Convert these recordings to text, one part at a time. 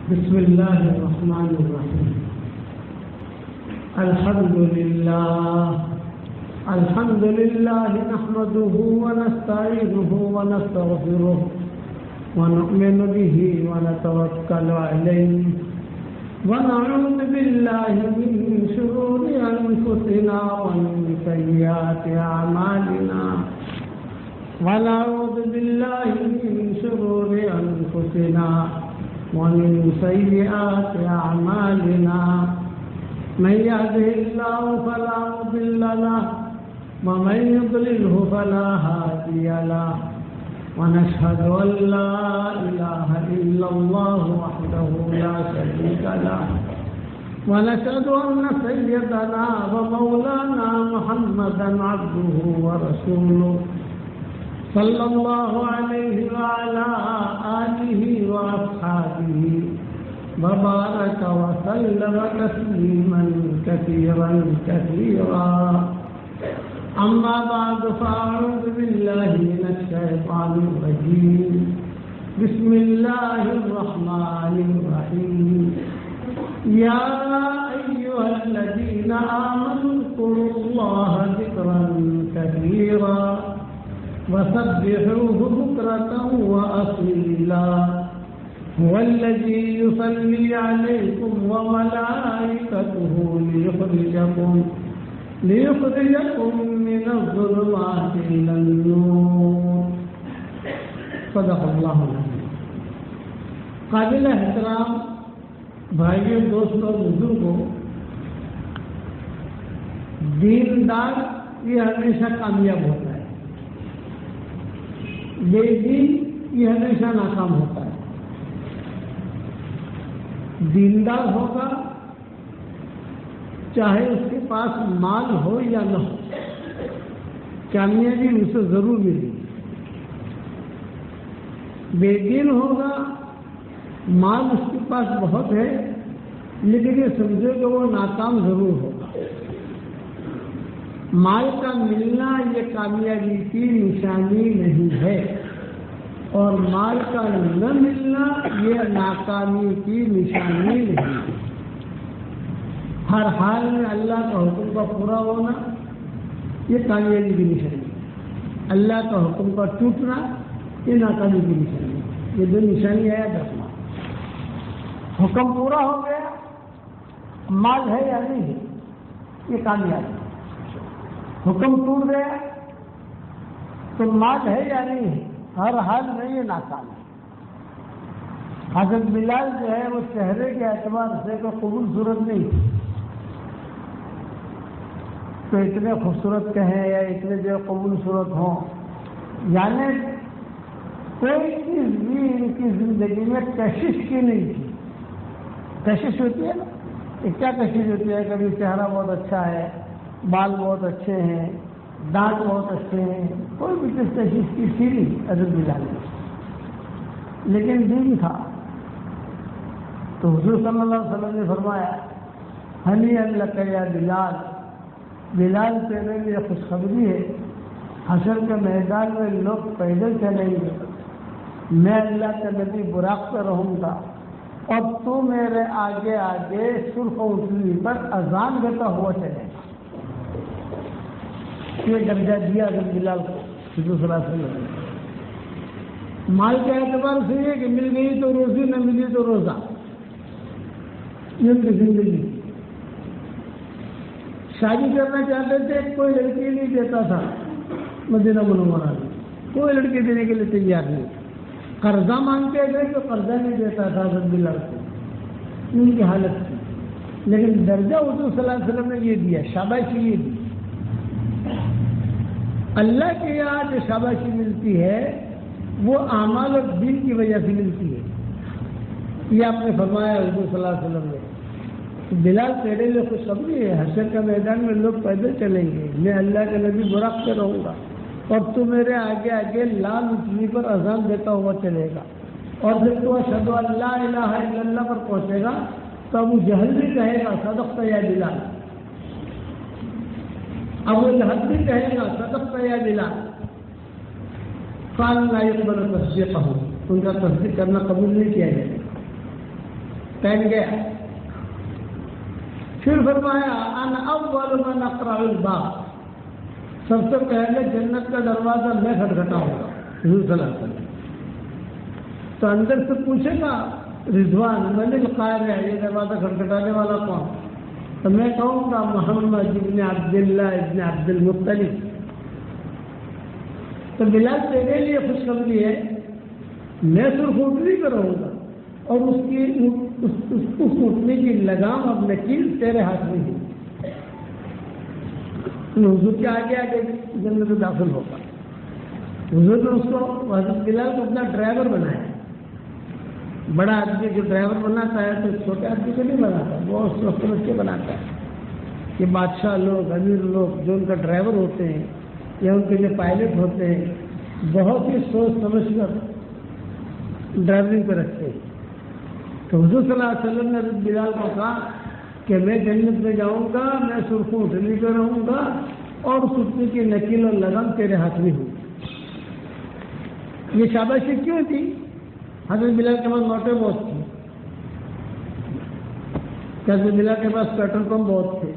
بسم الله الرحمن الرحيم. الحمد لله نحمده ونستعينه ونستغفره ونؤمن به ونتوكل عليه ونعوذ بالله من شرور أنفسنا ومن سيئات أعمالنا ونعوذ بالله من شرور أنفسنا ومن سيئات أعمالنا من يهده الله فلا مضل له ومن يضلله فلا هادي له ونشهد أن لا إله إلا الله وحده لا شريك له ونشهد أن سيدنا ومولانا محمدا عبده ورسوله صلى الله عليه وعلى آله وأصحابه وبارك وسلم تسليما كثيرا كثيرا. أما بعد فأعوذ بالله من الشيطان الرجيم. بسم الله الرحمن الرحيم. يا أيها الذين آمنوا اذكروا الله ذكرا كثيرا وسبحوه بكرة وأصيلا. هو الذي يصلي عليكم وملائكته ليخرجكم من الظلمات إلى النور. صدق الله العظيم. قابل احترام بھائیوں، دوستوں، بزرگوں، دیندار یہ ہمیشہ کامیاب ہوتا ہے، بے دین یہ ہمیشہ ناکام ہوتا ہے. دیندار ہوگا چاہے اس کے پاس مال ہو یا نہ ہو، کامیابی اسے ضرور ملے گی. بے دین ہوگا، مال اس کے پاس بہت ہے لیکن یہ سمجھے کہ وہ ناکام ضرور ہوگا. مال کا ملنا یہ کامیابی کی نشانی نہیں ہے، اور مال کا نہ ملنا یہ ناکامی کی نشانی نہیں ہے. ہر حال میں اللہ کا حکم کا پورا ہونا یہ کامیابی کی نشانی ہے. اللہ کا حکم کا ٹوٹنا یہ ناکامی کی نشانی ہے. یہ دو نشانی ہے رکھنا. حکم پورا ہو گیا، مال ہے یا نہیں ہے یہ کامیابی. حکم ٹوٹ گیا تو مال ہے یا نہیں ہے ہر حال میں یہ ناکام ہے. حضرت بلال جو ہے وہ چہرے کے اعتبار سے کوئی قبول صورت نہیں، تو اتنے خوبصورت کہیں یا اتنے جو قبول صورت ہوں، یعنی کوئی چیز بھی ان کی زندگی میں کشش کی نہیں تھی. کشش ہوتی ہے نا، کیا کشش ہوتی ہے؟ کبھی چہرہ بہت اچھا ہے، بال بہت اچھے ہیں، دانت بہت اچھے ہیں، کوئی بھی چیز کشش کی تھی نہیں حضرت بلال نے، لیکن دین تھا. تو حضور صلی اللہ علیہ وسلم نے فرمایا ہنی لک یا بلال، بلال تیرے لیے خوشخبری ہے، حشر کے میدان میں لوگ پیدل چلیں گے، میں اللہ کے نبی براق پہ رہوں گا اور تو میرے آگے آگے سرخ اونٹنی پر اذان دیتا ہوا چلے گا. یہ درجہ دیا حضرت بلال کو حضور صلی اللہ علیہ وسلم. مال کے اعتبار سے یہ کہ مل گئی تو روزی، نہ ملی تو روزہ، یہ ان کی زندگی. شادی کرنا چاہتے تھے، کوئی لڑکی نہیں دیتا تھا مدینہ منورہ میں، کوئی لڑکی دینے کے لیے تیار نہیں. قرضہ مانگتے تھے تو قرضہ نہیں دیتا تھا حضرت بلال کو، ان کی حالت تھی. لیکن درجہ حضور صلی اللہ علیہ وسلم نے یہ دیا، شاباشی یہ دی. اللہ کے یہاں جو شاباشی ملتی ہے وہ اعمال اور دین کی وجہ سے ملتی ہے. یہ آپ نے فرمایا حضور صلی اللہ علیہ وسلم نے، بلال تیرے لیے خوشخبری ہے، حشر کا میدان میں لوگ پیدل چلیں گے، میں اللہ کے نبی براق پہ رہوں گا اور تو میرے آگے آگے لال اونٹنی پر اذان دیتا ہوا چلے گا، اور جب تو اشہد ان لا الہ الا اللہ پر پہنچے گا تو ابو جہل بھی کہے گا صدقت یا بلال. ابو لہب بھی کہے گا صدقت یا بلال. قال لا يقبل تصدیقہ، ان کا تصدیق کرنا قبول نہیں کیا جائے گا. پہن گیا. پھر فرمایا انا اول من اقرع الباب، سب سے پہلے جنت کا دروازہ میں کھٹکھٹاؤں گا. حضور صلی اللہ علیہ وسلم تو اندر سے پوچھے گا رضوان من القارع، یہ دروازہ کھٹکھٹانے والا کون؟ تو میں کہوں گا محمد ابن عبداللہ ابن عبد المطلب. تو بلال تیرے لیے خوشخبری ہے، میں سرخوٹنی کروں گا اور اس اٹھنے کی لگام اب نکیل تیرے ہاتھ میں ہے. حضور کے آگے آگے جنت میں داخل ہوگا. حضور نے اس کو حضرت بلال کو اپنا ڈرائیور بنایا. بڑا آدمی جو ڈرائیور بناتا ہے تو چھوٹے آدمی کو نہیں بناتا، وہ سوچ سمجھ کے بناتا ہے. کہ بادشاہ لوگ، امیر لوگ جو ان کا ڈرائیور ہوتے ہیں یا ان کے لیے پائلٹ ہوتے ہیں، بہت ہی سوچ سمجھ کر ڈرائیونگ پہ رکھتے ہیں. تو حضور صلی اللہ علیہ وسلم نے حضرت بلال کو کہا کہ میں جنت میں جاؤں گا، میں سرخوں اٹھنے پہ رہوں گا اور اس اٹھنے کی نکیل اور لگام تیرے ہاتھ میں ہوں. یہ شاباشی کیوں تھی؟ حضرت بلال کے پاس نوٹیں بہت تھی، حضرت بلال کے پاس پیٹرول پمپ بہت تھے،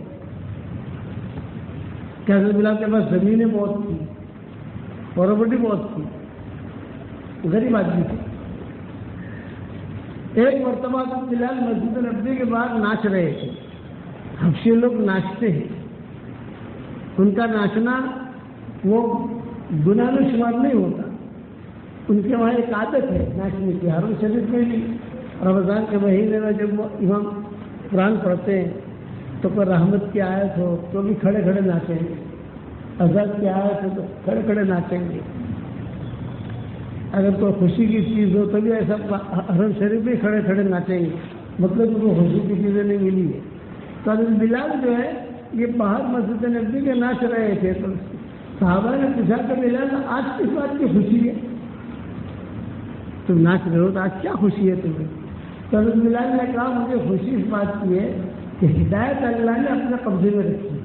حضرت بلال کے پاس زمینیں بہت تھی، پراپرٹی بہت تھی، غریب آدمی تھے. ایک مرتبہ بلال مسجد نبوی کے بعد ناچ رہے تھے. حبشی لوگ ناچتے ہیں، ان کا ناچنا وہ گناہ میں شمار نہیں ہوتا. ان کے وہاں ایک عادت ہے ناچنے کی. حرم شریف میں بھی رمضان کے مہینے میں جب وہ امام قرآن پڑھتے ہیں تو کوئی رحمت کی آیت ہو تو بھی کھڑے کھڑے ناچیں گے، عذاب کی آیت ہو تو کھڑے کھڑے ناچیں گے. اگر کوئی خوشی کی چیز ہو تو بھی ایسا حرم شریف بھی کھڑے کھڑے ناچیں گے، مطلب کہ وہ خوشی کی چیزیں نہیں ملی ہے. تو حضرت بلال جو ہے یہ باہر مسجد نبوی کے ناچ رہے تھے. تو صحابہ نے پوچھا کہ بلال آج کس بات کی خوشی ہے؟ تم ناچ رہے ہو تو آج کیا خوشی ہے تمہیں؟ تو حضرت بلال نے کہا مجھے خوشی اس بات کی ہے کہ ہدایت اللہ نے اپنے قبضے میں رکھی ہے،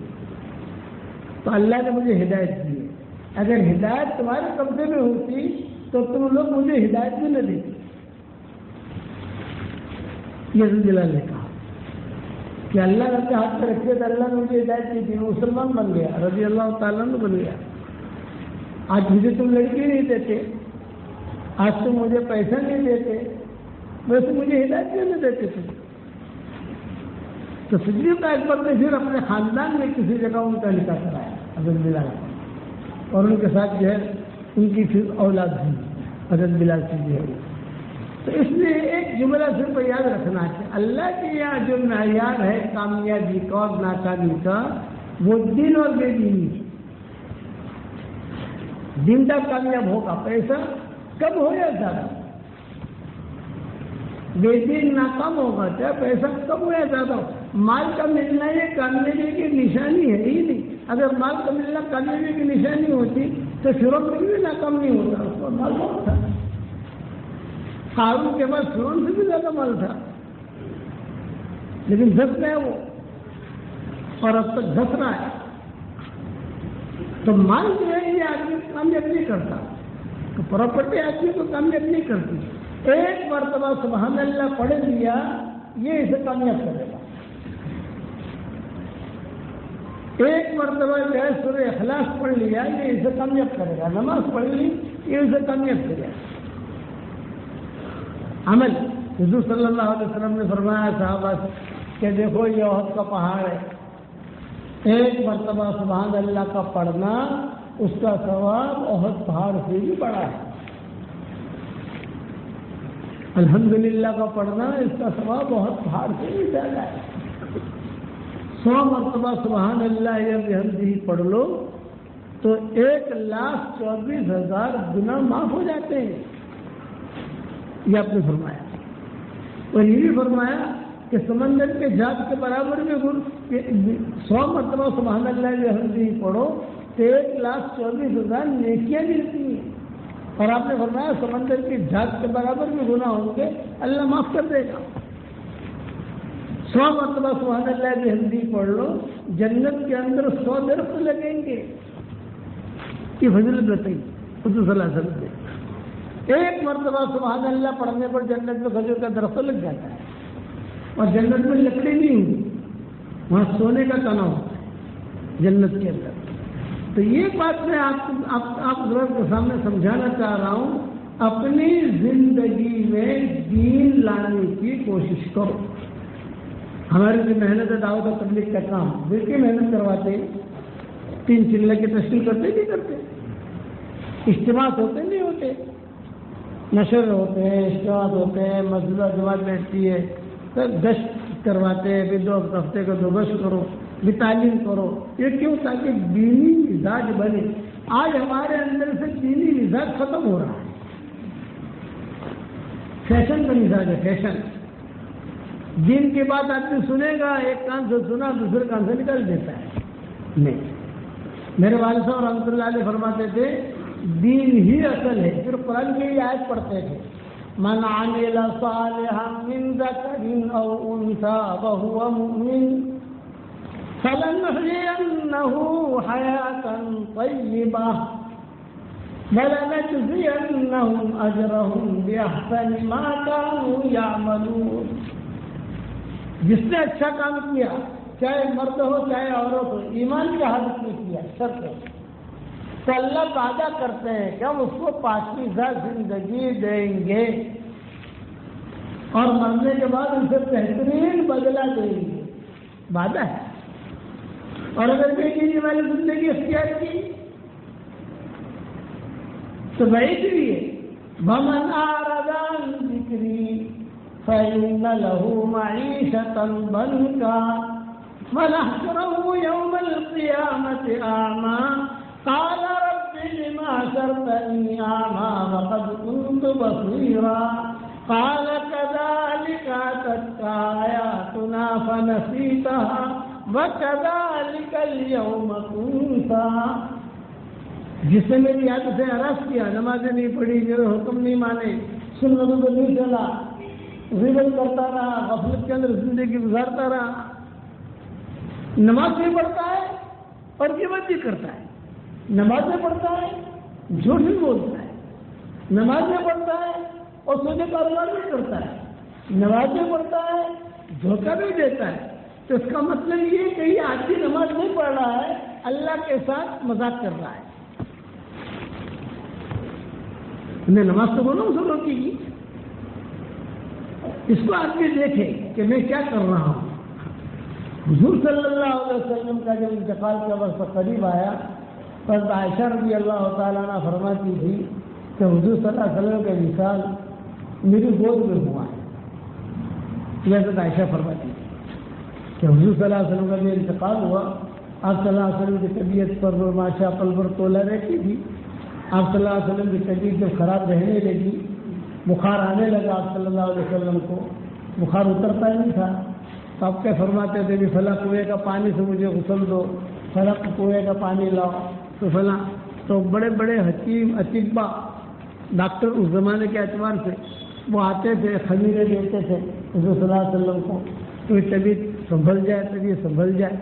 تو اللہ نے مجھے ہدایت دی ہے. اگر ہدایت تمہارے قبضے میں ہوتی تو تم لوگ مجھے ہدایت بھی نہ دیتے. یہ حضرت بلال نے کہا کہ اللہ نے اپنے ہاتھ میں رکھے تو اللہ نے مجھے ہدایت دی تھی، میں مسلمان بن گیا، رضی اللہ تعالیٰ عنہ بن گیا. آج مجھے تم لڑکی نہیں دیتے، آج تم مجھے پیسہ نہیں دیتے، ویسے مجھے ہدایت بھی نہیں دیتے تھے. تو صدیق اکبر نے پھر اپنے خاندان میں کسی جگہ ان کا نکاح کرایا حضرت بلال کو، اور ان کے ساتھ جو ہے ان کی پھر اولاد ہوئی حضرت بلال کی جو ہے. تو اس لیے ایک جملہ صرف یاد رکھنا ہے، اللہ کے یہاں جو معیار ہے کامیابی کا اور ناکامی کا وہ دین اور بے دینی. دین کا کامیاب ہوگا، پیسہ کم ہو یا زیادہ، بے دین ناکام ہوگا چاہے پیسہ کم ہو یا زیادہ ہو. مال کا ملنا یہ کامیابی کی نشانی ہے ہی نہیں. اگر مال کا ملنا کامیابی کی نشانی ہوتی تو فرعون بھی ناکام نہیں ہوتا، اس کا مال بہت تھا. قارون کے پاس فرعون سے بھی زیادہ مال تھا، لیکن دھس گیا وہ، اور اب تک دھس رہا ہے. تو مال جو ہے یہ آدمی کامیاب نہیں کرتا، تو پراپرٹی آدمی کو کامیاب نہیں کرتی. ایک مرتبہ سبحان اللہ پڑھ لیا یہ اسے کامیاب کرے گا. ایک مرتبہ جو ہے سورہ اخلاص پڑھ لیا یہ اسے کامیاب کرے گا. نماز پڑھ لی یہ اسے کامیاب کرے گا. عمل حضور صلی اللہ علیہ وسلم نے فرمایا صحابہ کہ دیکھو یہ احد کا پہاڑ ہے، ایک مرتبہ سبحان اللہ کا پڑھنا اس کا ثواب احد پہاڑ سے بھی بڑا ہے. الحمدللہ کا پڑھنا اس کا ثواب احد پہاڑ سے بھی زیادہ ہے. 100 مرتبہ سبحان اللہ یا بحمدہ پڑھ لو تو 1,24,000 گناہ معاف ہو جاتے ہیں. یہ آپ نے فرمایا. اور یہ بھی فرمایا کہ سمندر کے جھاگ کے برابر میں 100 مرتبہ سبحان اللہ یا بحمدہ پڑھو تو 1,24,000 نیکیاں ملتی ہیں. اور آپ نے فرمایا سمندر کے جھاگ کے برابر میں گناہ ہوں گے اللہ معاف کر دے گا. 100 مرتبہ سبحان اللہ بحمدہ پڑھ لو جنت کے اندر 100 درخت لگیں گے. یہ فضیلت بتائی حضور صلی اللہ علیہ وسلم نے. ایک مرتبہ سبحان اللہ پڑھنے پر جنت میں کھجور کا درخت لگ جاتا ہے. اور جنت میں لکڑی نہیں ہوگی، وہاں سونے کا تنا ہوتا ہے جنت کے اندر۔ تو یہ بات میں آپ حضرات کے سامنے سمجھانا چاہ رہا ہوں، اپنی زندگی میں دین لانے کی کوشش کرو۔ ہماری جو محنت ہے دعوت و تبلیغ کا کام، بالکل محنت کرواتے ہیں، 3 چلے کی تشکیل کرتے نہیں کرتے، اجتماع ہوتے نہیں ہوتے، نشر ہوتے ہیں، اجتماع ہوتے ہیں، مسجدہ جماعت بیٹھتی ہے، گشت کرواتے ہیں، بھی 2 ہفتے کا 2 گشت کرو، بھی تعلیم کرو۔ یہ کیوں؟ تاکہ دینی مزاج بنے۔ آج ہمارے اندر سے دینی مزاج ختم ہو رہا ہے، فیشن کا مزاج ہے، فیشن۔ دین کی بات آدمی سنے گا، ایک کان سے سنا دوسرے کان سے نکل دیتا ہے۔ نہیں، میرے والد صاحب رحمۃ اللہ علیہ فرماتے تھے دین ہی اصل ہے۔ پھر قرآن کی آیت پڑھتے تھے، من عمل صالحا من ذکر او انثى وهو مؤمن فلنحيينه حياة طيبة وَلَنَجْزِيَنَّهُمْ أَجْرَهُمْ بِأَحْسَنِ مَا كَانُوا يَعْمَلُونَ۔ جس نے اچھا کام کیا، چاہے مرد ہو چاہے عورت ہو، ایمان کی حالت میں کیا، شرط ہے، تو اللہ وعدہ کرتے ہیں کہ ہم اس کو پاکیزہ زندگی دیں گے اور مرنے کے بعد ان سے بہترین بدلہ دیں گے، وعدہ ہے۔ اور اگر بیٹی والی زندگی اختیار کی تو وعید بھی ہے، وَمَنْ أَعْرَضَ عَنْ ذِكْرِي فَإِنَّ لَهُ مَعِيشَةً ضَنكًا وَنَحْشُرُهُ يَوْمَ الْقِيَامَةِ أَعْمَى قَالَ رَبِّ لِمَ حَشَرْتَنِي أَعْمَى وَقَدْ كُنْتُ بَصِيرًا قَالَ كَذَلِكَ أَتَتْكَ آيَاتُنَا فَنَسِيتَهَا وَكَذَلِكَ الْيَوْمَ تُنسَىٰ۔ جس نے میری یاد سے ہراس کیا، نمازیں نہیں پڑھی، میرے حکم نہیں مانے، سنتوں کو نہیں چلا، غیبت کرتا رہا، غفلت کے اندر زندگی گزارتا رہا، نماز بھی پڑھتا ہے اور غیبت بھی کرتا ہے، نماز میں پڑھتا ہے جھوٹ بھی بولتا ہے، نماز میں پڑھتا ہے اور سودے کاروبار بھی کرتا ہے، نماز میں پڑھتا ہے دھوکہ بھی دیتا ہے۔ تو اس کا مطلب یہ کہ یہ آدمی نماز نہیں پڑھ رہا ہے، اللہ کے ساتھ مذاق کر رہا ہے۔ میں نماز تو بولوں ضرور کی گی، اس کو آدمی دیکھے کہ میں کیا کر رہا ہوں۔ حضور صلی اللہ علیہ وسلم کا جب انتقال کا وقت قریب آیا، حضرت عائشہ رضی اللہ تعالیٰ عنہ فرماتی تھی کہ حضور صلی اللہ علیہ وسلم کا وصال میری گود میں ہوا ہے۔ یہ حضرت عائشہ فرماتی تھی کہ حضور صلی اللہ علیہ وسلم کا جو انتقال ہوا، آپ صلی اللہ علیہ وسلم کی طبیعت پر ماشا پل پر تولا رہتی تھی۔ آپ صلی اللہ علیہ وسلم کی طبیعت جب خراب رہنے لگی، بخار آنے لگا، آپ صلی اللہ علیہ وسلم کو بخار اترتا ہی نہیں تھا، تو آپ کیا فرماتے تھے کہ فلاں کنویں کا پانی سے مجھے غسل دو، فلاں کنویں کا پانی لاؤ، تو فلاں تو بڑے بڑے حکیم اطباء ڈاکٹر اس زمانے کے اعتبار سے وہ آتے تھے، خمیرے دیتے تھے حضور صلی اللہ علیہ وسلم کو کہ طبیعت سنبھل جائے، طبیعت سنبھل جائے،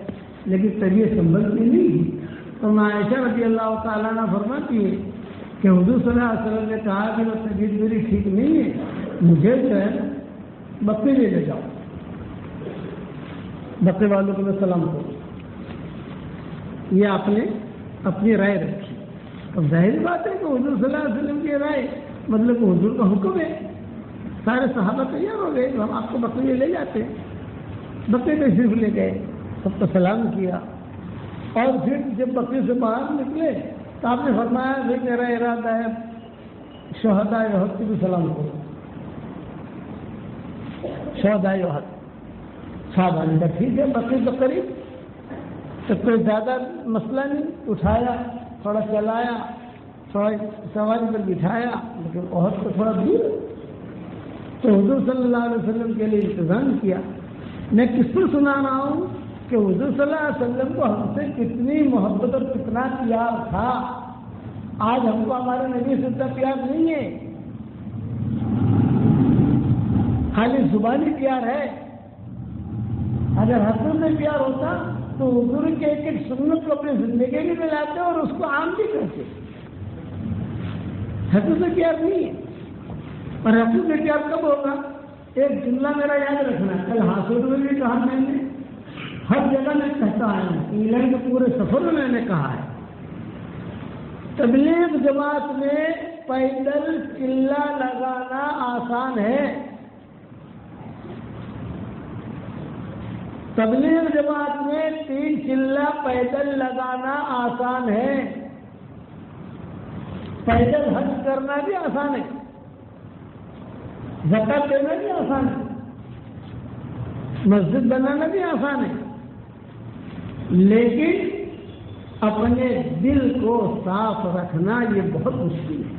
لیکن طبیعت سنبھلتی نہیں تھی۔ تو عائشہ رضی اللہ تعالیٰ عنہ فرماتی ہے کہ حضور صلی اللہ علیہ وسلم نے کہا کہ وہ طبیعت میری ٹھیک نہیں ہے، مجھے جو ہے بکری لے جاؤ، بکرے والوں کو میں سلام کروں۔ یہ آپ نے اپنی رائے رکھی۔ اب ظاہر بات ہے کہ حضور صلی اللہ علیہ وسلم کی رائے مطلب کہ حضور کا حکم ہے، سارے صحابہ تیار ہو گئے، ہم آپ کو بکری لے جاتے ہیں۔ بکری تشریف لے گئے، سب کو سلام کیا، اور پھر جب بکری سے باہر نکلے تو آپ نے فرمایا کہ میرا ارادہ ہے شہداء احد کی بھی سلام کرو۔ شہداء احد صحابہ نے کہا ٹھیک ہے، بکری تو قریب، تو کوئی زیادہ مسئلہ نہیں، اٹھایا، تھوڑا چلایا، تھوڑا سواری پر بٹھایا، لیکن احد تو تھوڑا دور ہے، تو حضور صلی اللہ علیہ وسلم کے لیے انتظام کیا۔ میں کس پر سنا رہا ہوں کہ حضور صلی اللہ علیہ وسلم کو ہم سے کتنی محبت اور کتنا پیار تھا۔ آج ہم کو ہمارے نبی سے اتنا پیار نہیں ہے، خالی زبانی پیار ہے۔ اگر حضور میں پیار ہوتا تو حضور کے ایک ایک سنت کو اپنی زندگی میں لاتے اور اس کو عام بھی کرتے۔ حضور میں پیار نہیں ہے، اور حضور میں پیار کب ہوگا؟ ایک جملہ میرا یاد رکھنا، کل حاصل میں بھی کہا میں نے، ہر جگہ میں کہتا آیا ہوں، انگلینڈ کے پورے سفر میں نے کہا ہے، تبلیغ جماعت میں پیدل چلا لگانا آسان ہے، تبلیغ جماعت میں 3 چلا پیدل لگانا آسان ہے، پیدل حج کرنا بھی آسان ہے، زکات دینا بھی آسان ہے، مسجد بنانا بھی آسان ہے، لیکن اپنے دل کو صاف رکھنا یہ بہت مشکل ہے۔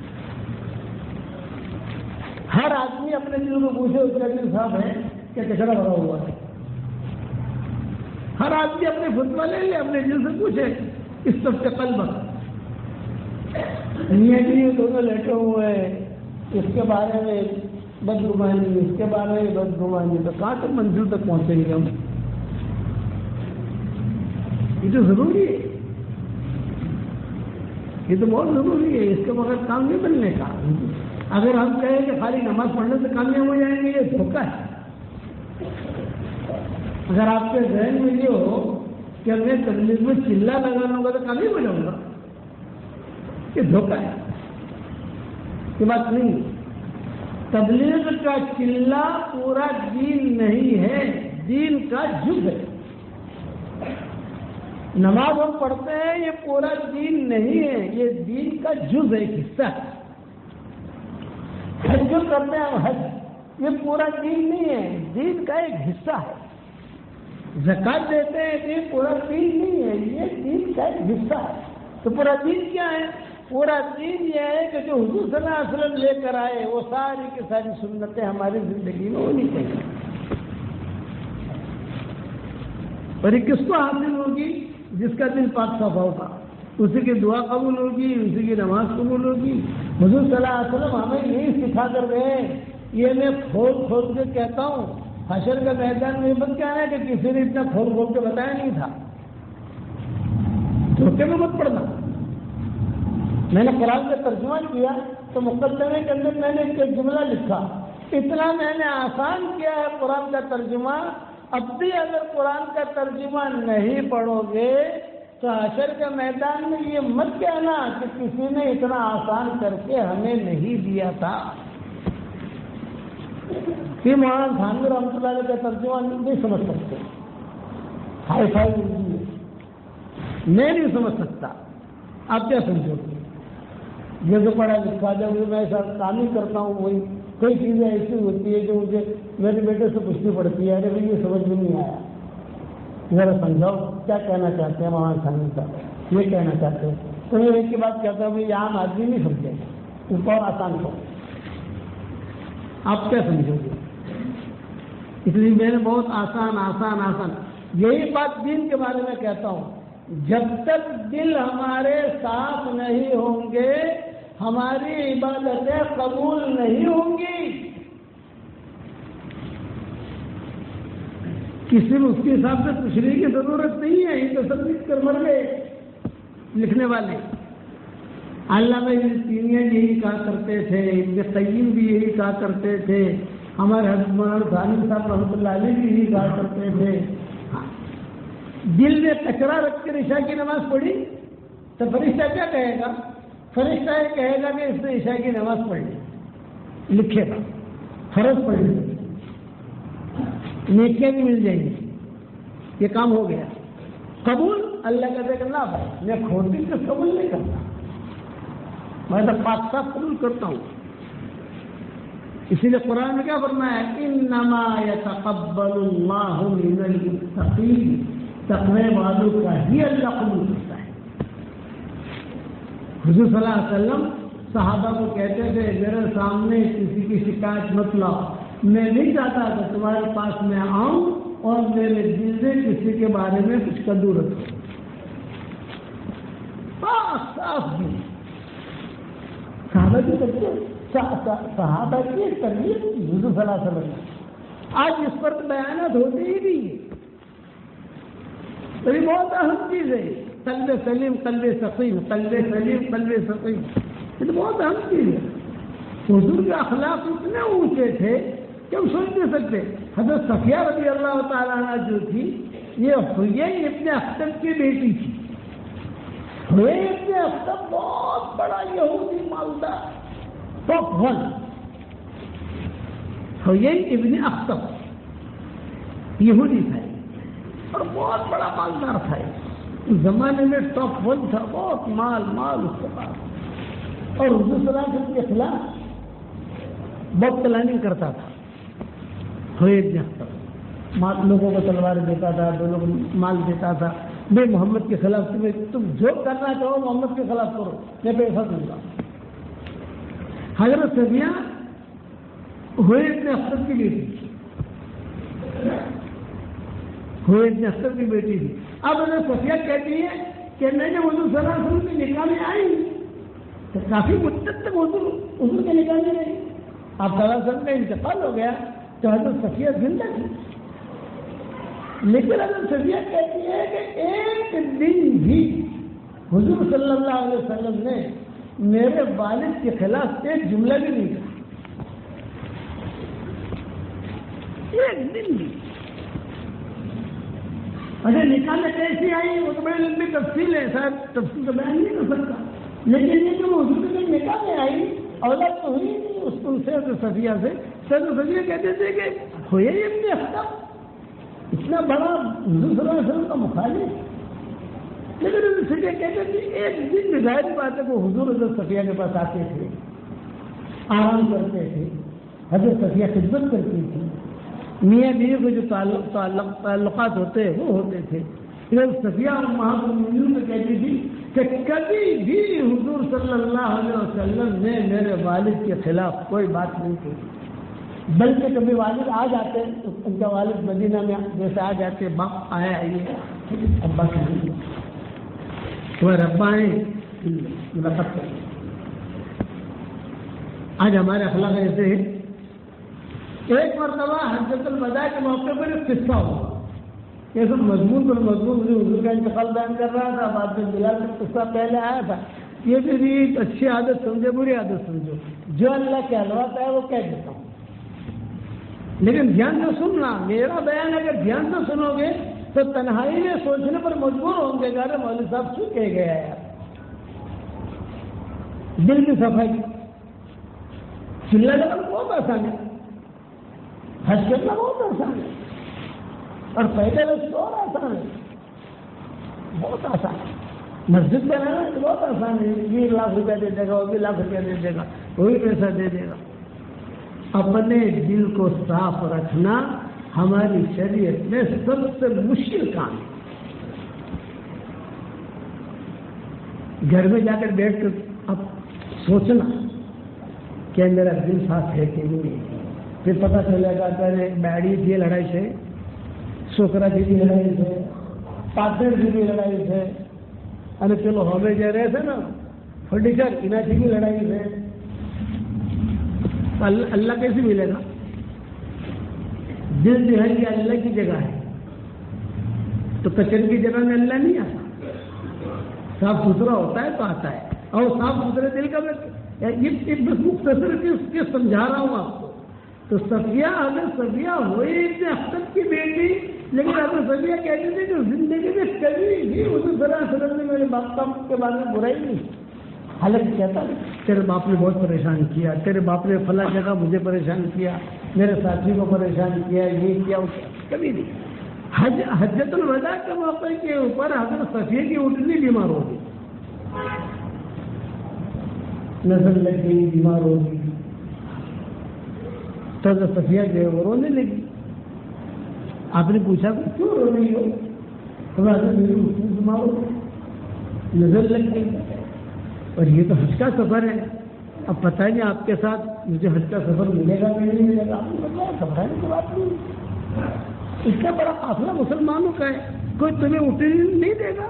ہر آدمی اپنے دل کو پوچھے اس کا دل صاف ہے کہ کچرا بھرا ہوا ہے، ہر آدمی اپنے فتویٰ لے لے، اپنے دل سے پوچھے اس طرف سے قلب یہ دونوں لیٹے ہوئے ہیں، اس کے بارے میں بدگمانی، اس کے بارے میں بدگمانی، تو کہاں تک منزل تک پہنچیں گے ہم؟ یہ تو ضروری ہے، یہ تو بہت ضروری ہے، اس کے بغیر کام نہیں بننے کا۔ اگر ہم کہیں کہ خالی نماز پڑھنے سے کامیاب ہو جائیں گے، یہ دھوکہ ہے۔ اگر آپ کے ذہن میں یہ ہو کہ میں تبلیغ میں چلا لگانا ہوگا تو کامیاب ہو جاؤں گا، یہ دھوکہ ہے، یہ بات نہیں ہے۔ تبلیغ کا چلا پورا دین نہیں ہے، دین کا جز ہے۔ نماز ہم پڑھتے ہیں یہ پورا دین نہیں ہے، یہ دین کا جز ہے، ایک حصہ ہے۔ حج جو کرتے ہیں ہم حج، یہ پورا دین نہیں ہے، دین کا ایک حصہ ہے۔ زکات دیتے ہیں یہ پورا دین نہیں ہے، یہ دین کا ایک حصہ ہے۔ تو پورا دین کیا ہے؟ پورا دین یہ ہے کہ جو حضور صلی اللہ علیہ وسلم لے کر آئے وہ ساری کی ساری سنتیں ہماری زندگی میں ہونی چاہیے۔ اور یہ کس کو حاصل ہوگی؟ جس کا دل پاک صاف ہوگا، اسی کی دعا قبول ہوگی، اسی کی نماز قبول ہوگی۔ حضور صلی اللہ علیہ وسلم ہمیں یہی سکھا کر گئے، یہ میں کھول کھول کے کہتا ہوں، حشر کا میدان میں بت کیا ہے کہ کسی نے اتنا کھول کھول کے بتایا نہیں تھا، دھوکے میں مت پڑنا۔ میں نے قرآن کا ترجمہ کیا تو مقدمے کے اندر میں نے ایک جملہ لکھا، اتنا میں نے آسان کیا ہے قرآن کا ترجمہ، اب بھی اگر قرآن کا ترجمہ نہیں پڑھو گے تو حشر کے میدان میں یہ مت کہنا کہ کسی نے اتنا آسان کر کے ہمیں نہیں دیا تھا۔ کہ مولانا تھانوی رحمۃ اللہ علیہ کا ترجمہ نہیں سمجھ سکتے، ہائی فائی اردو میں نہیں سمجھ سکتا، آپ کیا سمجھو گے؟ یہ تو پڑھا لکھا جب میں ایسا کام ہی کرتا ہوں، وہی کوئی چیزیں ایسی ہوتی ہے جو مجھے میرے بیٹے سے پوچھنی پڑتی ہے، ارے بھائی یہ سمجھ میں نہیں آیا، ذرا سمجھاؤ کیا کہنا چاہتے ہیں مولانا تھانوی صاحب، یہ کہنا چاہتے ہیں، تو میں ایک کی بات کہتا ہوں، یہ عام آدمی نہیں سمجھے، اس کو اور آسان کرو، آپ کیا سمجھو گے؟ اس لیے میں نے بہت آسان آسان آسان یہی بات دین کے بارے میں کہتا ہوں، جب تک دل ہمارے صاف نہیں ہوں گے ہماری عبادتیں قبول نہیں ہوں گی۔ کسی میں اس کے حساب سے تشریح کی ضرورت نہیں ہے، یہ تو سب لکھ کر مر گئے لکھنے والے۔ علامہ ابن تیمیہ یہی کہا کرتے تھے، ابن قیم بھی یہی کہا کرتے تھے، ہمارے حضرت مولانا ثانوی صاحب رحمۃ اللہ علیہ بھی یہی کہا کرتے تھے۔ دل میں کچرا رکھ کر عشاء کی نماز پڑھی تو فرشتہ کیا کہے گا؟ فرشتہ یہ کہے گا کہ اس نے عشاء کی نماز پڑھ لی، لکھے گا فرض پڑھ لی، نیکیاں بھی مل جائیں گی، یہ کام ہو گیا۔ قبول اللہ کا دیکھ نہ بھائی میں کھوٹی سے قبول نہیں کرتا، میں تو پاک صاف قبول کرتا ہوں۔ اسی لیے قرآن میں کیا فرمایا ہے؟ انما یتقبل اللہ من المتقین، تقوی والوں کا ہی اللہ قبول کرتا ہے۔ حضور صلی اللہ علیہ وسلم صحابہ کو کہتے تھے میرے سامنے کسی کی شکایت مت لاؤ، میں نہیں چاہتا کہ تمہارے پاس میں آؤں اور میرے دل سے کسی کے بارے میں کچھ کدو رکھو، صاف دل۔ صحابہ کی تربیت حضور صلی اللہ علیہ وسلم نے، آج اس پر بیانات ہوتے ہی نہیں ہے، تو یہ بہت اہم چیز ہے، قلب سلیم قلب سقیم، قلب سلیم قلب سقیم، یہ تو بہت اہم چیز ہے۔ حضور کے اخلاق اتنے اونچے تھے کہ ہم سوچتے دے سکتے. حضرت صفیہ رضی اللہ تعالیٰ عنہ جو تھی یہ حیی ابن اخطب کی بیٹی تھی. حیی ابن اخطب بہت بڑا یہودی مالدار ٹاپ 1. حیی ابن اخطب یہودی تھا اور بہت بڑا مالدار تھا. زمانے میں ٹاپ 1 تھا, بہت مال اس کے پاس, اور حضور صلی اللہ علیہ وسلم کے خلاف بہت پلاننگ کرتا تھا. لوگوں کو تلواریں دیتا تھا, دونوں کو مال دیتا تھا. میں محمد کے خلاف تم جو کرنا چاہو محمد کے خلاف کرو, میں پیسہ دوں گا. حضرت صفیہ ہوئے ابن اختر کی بیٹی تھی. ہوئے ابن اختر کی بیٹی تھی. اب حضرت صفیہ کہتی ہے کہ میں جب حضور صلی اللہ علیہ وسلم کی نکاح میں آئی تو کافی مدت تک حضور کے نکاح میں رہی. آپ صلی اللہ علیہ وسلم کا انتقال ہو گیا تو حضرت صفیہ زندہ تھی. لیکن حضرت صفیہ کہتی ہے کہ ایک دن بھی حضور صلی اللہ علیہ وسلم نے میرے والد کے خلاف ایک جملہ بھی نہیں کہا. ایک دن بھی. اچھا نکاح میں کیسی آئی وہ تو بڑی لمبی تفصیل ہے, صاحب تفصیل تو بیان نہیں کر سکتا. لیکن یہ جو حضور کے نکاح میں آئی اولاد تو ہوئی نہیں اس کو سے صفیہ سے. صفیہ کہتے تھے کہ ہوئے ابن اختب اتنا بڑا حضور صلی اللہ علیہ وسلم کا مخالف. لیکن صفیہ کہتے تھے ایک دن بھی ظاہر بات ہے وہ حضور حضرت صفیہ کے پاس آتے تھے, آرام کرتے تھے, حضرت صفیہ خدمت کرتی تھی. میاں بیوی کے جو تعلقات ہوتے ہیں وہ ہوتے تھے. صفیہ اور المؤمنین میں کہتی تھی کہ کبھی بھی حضور صلی اللہ علیہ وسلم نے میرے والد کے خلاف کوئی بات نہیں کی, بلکہ کبھی والد آ جاتے, ان کا والد مدینہ میں جیسے آ جاتے, باپ آیا آئیے ابا سے تمہارے ابا آئے ملاقات کریں. آج ہمارے اخلاق ایسے ہیں. ایک مرتبہ حجۃ الوداع کے موقع پر ایک قصہ ہوا. یہ سب مضمون حضور کا انتقال بیان کر رہا تھا, بعد میں بلال کا قصہ پہلے آیا تھا. یہ بھی ایک اچھی عادت سمجھو بری عادت سمجھو, جو اللہ کہلواتا ہے وہ کہہ دیتا ہوں, لیکن دھیان سے سننا. میرا بیان اگر دھیان سے سنو گے تو تنہائی میں سوچنے پر مجبور ہوں گے. گارے مولوی صاحب کیوں کہہ گیا ہے یار. دل کی صفائی چلا جانا بہت آسان ہے, حج کرنا بہت آسان ہے, اور پیدل اور آسان ہے, بہت آسان ہے. مسجد بنانا بہت آسان ہے. یہ 1 لاکھ روپیہ دے دے گا, وہ بھی 1 لاکھ روپیہ دے دے گا, وہی پیسہ دے دے گا. اپنے دل کو صاف رکھنا ہماری شریعت میں سب سے مشکل کام ہے. گھر میں جا کر بیٹھ کر اب سوچنا کہ میرا دل صاف ہے کہ نہیں. پھر پتہ چلے گا کہ بیڑی تھی لڑائی سے, سوکرا جی کی لڑائی سے, پاٹنر جی کی لڑائی سے, ارے چلو ہمیں جا رہے تھے نا فرنیچر اینا جی کی لڑائی سے. اللہ کیسے ملے گا؟ دل جو ہے یہ اللہ کی جگہ ہے, تو کچرے کی جگہ میں اللہ نہیں آتا. صاف ستھرا ہوتا ہے تو آتا ہے, اور صاف ستھرے دل کا یہ مختصر کے سمجھا رہا ہوں آپ کو. تو صفیہ حضرت صفیہ ہوئی ابن اختر کی بیٹی, لیکن حضرت صفیہ کہتی تھی کہ زندگی میں کبھی بھی حضور صلی اللہ علیہ وسلم نے میرے باپ کے بارے میں برائی نہیں. حالانکہ کہتا تیرے باپ نے بہت پریشان کیا, تیرے باپ نے فلاں جگہ مجھے پریشان کیا, میرے ساتھی کو پریشان کیا, یہ کیا وہ کیا, کبھی نہیں. حجۃ الوداع کے موقع کے اوپر حضرت صفیہ کی اٹھنی بیمار ہو گئی, نظر لگ گئی, بیمار ہو گئی. تو حضرت صفیہ جو ہے وہ رونے لگی. آپ نے پوچھا کہ کیوں رو رہی ہو؟ تو حضرت میری اٹھنی بیمار ہو گئی, نظر لگ گئی. اور یہ تو حج کا سفر ہے, اب پتہ نہیں آپ کے ساتھ مجھے حج کا سفر ملے گا کہ نہیں ملے گا. آپ نے بتایا گھبرانے کی بات نہیں, اتنا بڑا قافلہ مسلمانوں کا ہے, کوئی تمہیں اٹھنے نہیں دے گا.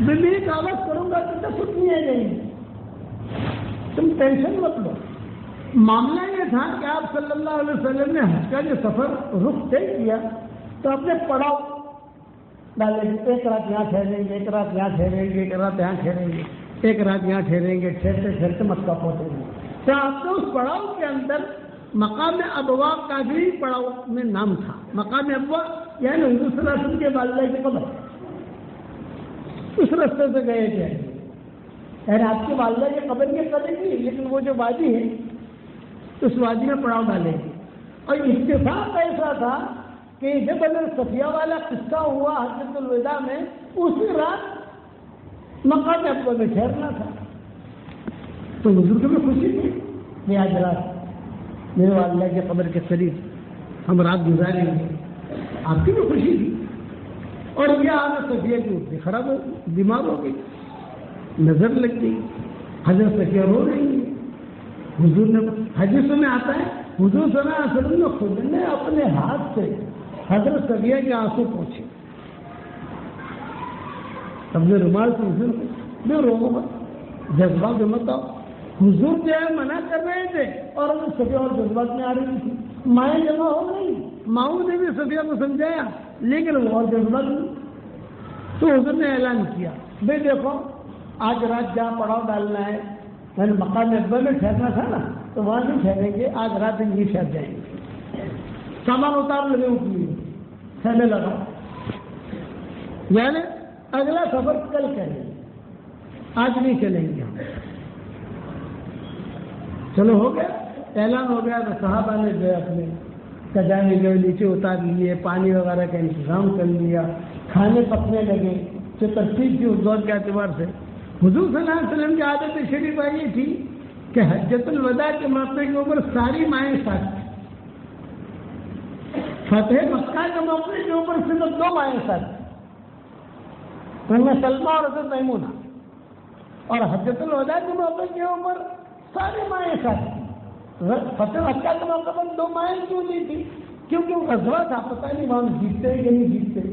میں ایک آواز کروں گا تو سن نہیں آ جائیں گے, تم ٹینشن مت لو. معاملہ یہ تھا کہ آپ صلی اللہ علیہ وسلم نے حج کا جو سفر رخ طے کیا تو آپ نے پڑاؤ ڈالے, 1 رات یہاں ٹھہریں گے, 1 رات یہاں ٹھہریں گے, 1 رات یہاں ٹھہریں گے, 1 رات یہاں ٹھہریں گے, ٹھہرتے ٹھہرتے مکہ پہنچیں گے. تو آپ نے اس پڑاؤ کے اندر مقام ابوا کا بھی پڑاؤ میں نام تھا. مقام ابوا یعنی حضور صلی اللہ علیہ وسلم کے والدہ کی قبر. اس راستے سے گئے تھے، یعنی آپ کے والدہ کی قبر کے قریب نہیں، لیکن وہ جو وادی ہے اس وادی میں پڑاؤ ڈالیں گے. اور اتفاق ایسا تھا کہ جب اگر صفیہ والا قصہ ہوا حجۃ الوداع میں، اسی رات مقام ابوا میں ٹھہرنا تھا. تو حضور کو بھی خوشی تھی کہ آج رات میرے والدہ کی قبر کے قریب ہم رات گزاریں گے. آپ کی بھی خوشی تھی. اور یہ آنا صفیہ کی اٹھتی خراب ہو، بیمار ہو گئی، نظر لگ گئی، حضرت صفیہ رو رہی ہے. حضور نے حدیثوں میں آتا ہے حضور صلی اللہ علیہ وسلم نے خود نے اپنے ہاتھ سے حضرت صفیہ کے آنسو پوچھے. اپنے رومال سے حضور میں رو جذبات مت آؤ. حضور جو ہے منع کر رہے تھے اور صفیہ اور جذبات میں آ رہی تھی. مائیں جمع ہو گئی، ماؤں نے بھی صفیہ کو سمجھایا لیکن وہ اور جذبات نہیں. تو حضور نے اعلان کیا بھائی دیکھو آج رات جہاں پڑاؤ ڈالنا ہے، یعنی مقام ابوا میں ٹھہرنا تھا نا، تو وہاں نہیں ٹھہریں گے، آج رات نہیں ٹھہر جائیں گے. سامان اتار لگے اٹھنے ٹھہرنے لگا، یعنی اگلا سفر کل کریں گے، آج نہیں چلیں گے ہم. چلو ہو گیا، اعلان ہو گیا. تو صحابہ نے جو اپنے کجانے جو نیچے اتار لیے، پانی وغیرہ کا انتظام کر لیا، کھانے پکنے لگے. جو ترتیب تھی اس دور کے اعتبار سے حضور صلی اللہ علیہ وسلم کی عادت شریفہ یہ تھی کہ حجۃ الوداع کے موقع کے اوپر ساری مائیں ساتھ تھیں. فتح مکہ کے موقع کے اوپر صرف 2 مائیں ساتھ تھیں، ان میں سلمہ اور حضرت میمونہ. اور حجۃ الوداع کے موقع کے اوپر ساری مائیں ساتھ تھیں. فتح مکہ کے موقع پر 2 مائیں کیوں نہیں تھی؟ کیونکہ وہ غزوہ تھا، پتہ نہیں وہاں جیتتے کہ نہیں جیتتے،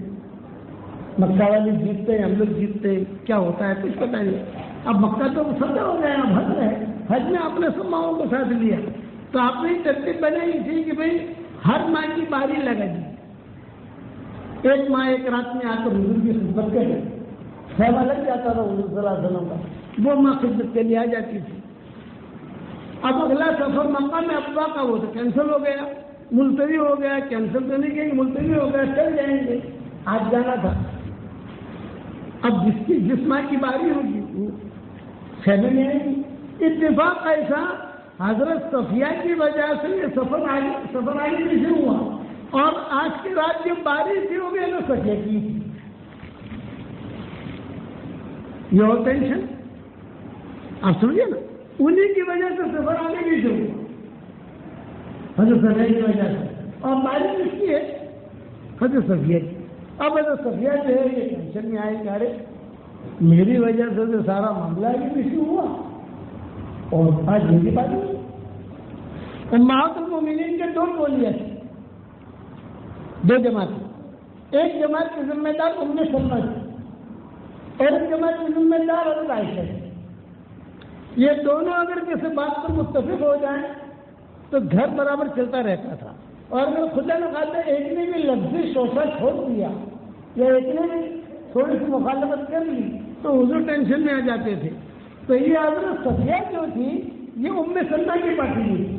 مکہ والے جیتتے ہم لوگ جیتتے، کیا ہوتا ہے کچھ پتہ نہیں. اب مکہ تو فتح ہو گیا، اب حج ہے، حج میں اپنے سب ماؤں کو ساتھ لیا. تو آپ نے ترتیب بنائی تھی کہ بھائی ہر ماں کی باری لگا دی. ایک ماں ایک رات میں آ کر حضور کی خدمت کرے، خیمہ لگ جاتا تھا حضور صلی اللہ علیہ وسلم کا، وہ ماں خدمت کے لیے آ جاتی تھی. اب اگلا سفر مقام ابوا کا وہ تو کینسل ہو گیا، ملتوی ہو گیا. کینسل تو نہیں کہیں، ملتوی ہو گیا، چل جائیں گے، آج جانا تھا. اب جس ماں کی باری ہوگی خیمے میں آئے گی. اتفاق ایسا حضرت صفیہ کی وجہ سے یہ سفر آگے پیچھے ہوا، اور آج کی رات جو باری تھی وہ بھی ہمیں صفیہ کی تھی. یہ اور ٹینشن آپ سمجھے نا، انہیں کی وجہ سے سفر آگے پیچھے ہوا حضرت صفیہ کی وجہ سے. اور باری کس کی ہے؟ حضرت صفیہ کی. اب حضرت صفیہ جو ہے یہ ٹینشن میں آئی کہ ارے میری وجہ سے تو سارا معاملہ آگے پیچھے ہوا اور آج میری بات نہیں. امہات المومنین کے 2 بولیاں تھیں، 2 جماعتیں. ایک جماعت کے ذمہ دار ام سلمہ تھی اور ایک جماعت کے ذمہ دار حضرت عائشہ تھی. یہ دونوں اگر کسی بات پر متفق ہو جائیں تو گھر برابر چلتا رہتا تھا. اور اگر خدا نہ خاصا ایک نے بھی لفظی شوشہ چھوڑ دیا یا ایک نے بھی تھوڑی سی مخالفت کر لی تو حضور ٹینشن میں آ جاتے تھے. تو یہ حضرت صفیہ جو تھی یہ ام سلمہ کی پارٹی نہیں تھی،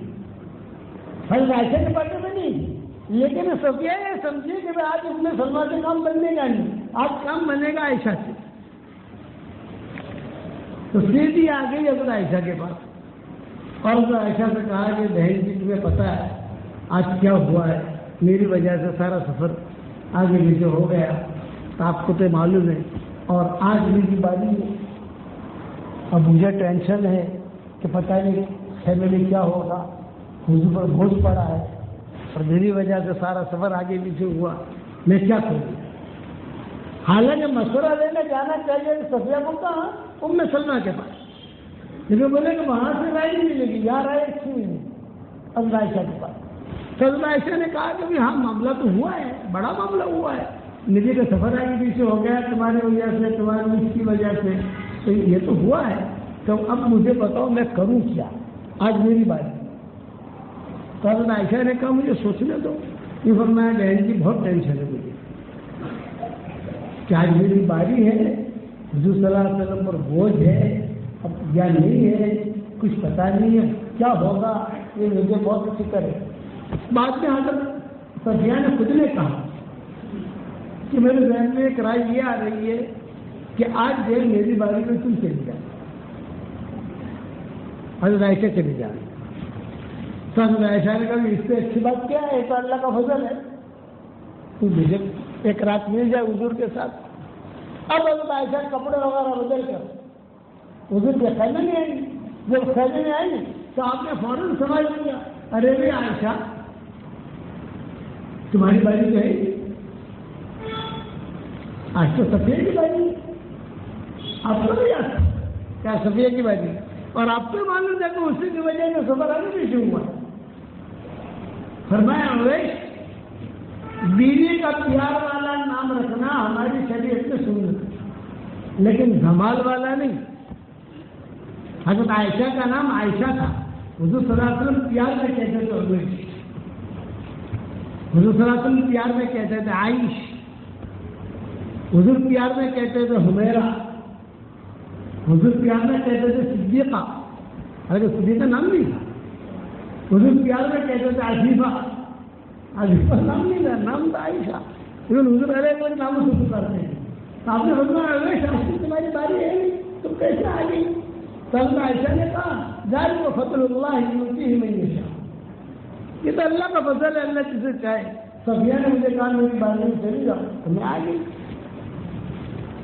حضرت عائشہ کی پارٹی میں نہیں تھی. لیکن صفیہ یہ سمجھے کہ آج ام سلمہ سے کام بننے گا نہیں، آج کام بنے گا عائشہ سے. تو سیدھی آ گئی حضرت عائشہ کے پاس اور حضرت عائشہ سے کہا کہ بہن جی تمہیں پتہ ہے آج کیا ہوا ہے، میری وجہ سے سارا سفر آگے پیچھے ہو گیا، آپ کو تو معلوم ہے، اور آج میری باری ہے. اب مجھے ٹینشن ہے کہ پتہ نہیں خیمے میں کیا ہوگا، حضور پر بوجھ پڑا ہے اور میری وجہ سے سارا سفر آگے پیچھے ہوا، میں کیا کروں. حالانکہ مشورہ لینے جانا چاہیے صفیہ کو کہاں، ام سلمہ کے پاس، لیکن بولے کہ وہاں سے رائے نہیں ملے گی، یہاں رائے اچھی نہیں، حضرت عائشہ کے پاس. حضرت عائشہ نے کہا کہ ہاں معاملہ تو ہوا ہے، بڑا معاملہ ہوا ہے، مجھے کہ سفر آگے پیچھے ہو گیا تمہاری وجہ سے، تمہاری اس کی وجہ سے، تو یہ تو ہوا ہے، تو اب مجھے بتاؤ میں کروں کیا، آج میری باری. تو حضرت عائشہ نے کہا مجھے سوچنے دو. یہ فرمایا بہن جی بہت ٹینشن ہے مجھے کہ آج میری باری ہے، حضور صلی اللہ علیہ وسلم پر بوجھ ہے، اب یا نہیں ہے کچھ پتہ نہیں ہے کیا ہوگا. یہ مجھے بہت فکر ہے. بعد میں حضرت صفیہ نے خود نے کہا کہ میرے ذہن میں ایک رائے یہ آ رہی ہے کہ آج دیر میری باری میں تم چلی جائے. حضرت عائشہ چلی جائے. تو حضرت عائشہ نے کہا اس سے اچھی بات کیا ہے, تو اللہ کا فضل ہے, تو مجھے ایک رات مل جائے حضور کے ساتھ. اب حضرت عائشہ کپڑے وغیرہ بدل کر حضور کے خیمے میں آئی. جب خیمے میں آئی تو آپ نے فوراً سمجھ لیا, ارے بھی عائشہ تمہاری باری جو ہے آج تو صفیہ کی باری, آپ کو نہیں آتا کیا صفیہ کی باری, اور آپ کو معلوم ہے کہ اسی کی وجہ سے سفر آگے بھی شروع ہوا. فرمایا اویس بیوی کا پیار والا نام رکھنا ہماری شریعت میں سنت ہے, لیکن دھمال والا نہیں. حضرت عائشہ کا نام عائشہ تھا, حضور صلی اللہ علیہ وسلم پیار میں کہتے تھے اویس, حضور صلی اللہ علیہ وسلم پیار میں کہتے تھے عائش, حضور پیار میں کہتے تھے حمیرہ, حضور پیار میں کہتے تھے صدیقہ, اگر صدیقہ نام نہیں تھا. حضور پیار میں کہتے تھے عفیفہ, عفیفہ نام نہیں تھا, نام تھا عائشہ. لیکن حضور علیہ الگ ناموں سے پکارتے ہیں. آپ نے فرمایا اویس آج تمہاری باری ہے تم کیسے آ گئی؟ تو حضرت عائشہ نے کہا ذالک فضل اللہ یؤتیہ من یشاء, یہ تو اللہ کا فضل ہے, اللہ جسے چاہے. صفیہ نے مجھے کہا میری باری میں چلی جاؤ, تو میں آ گئی.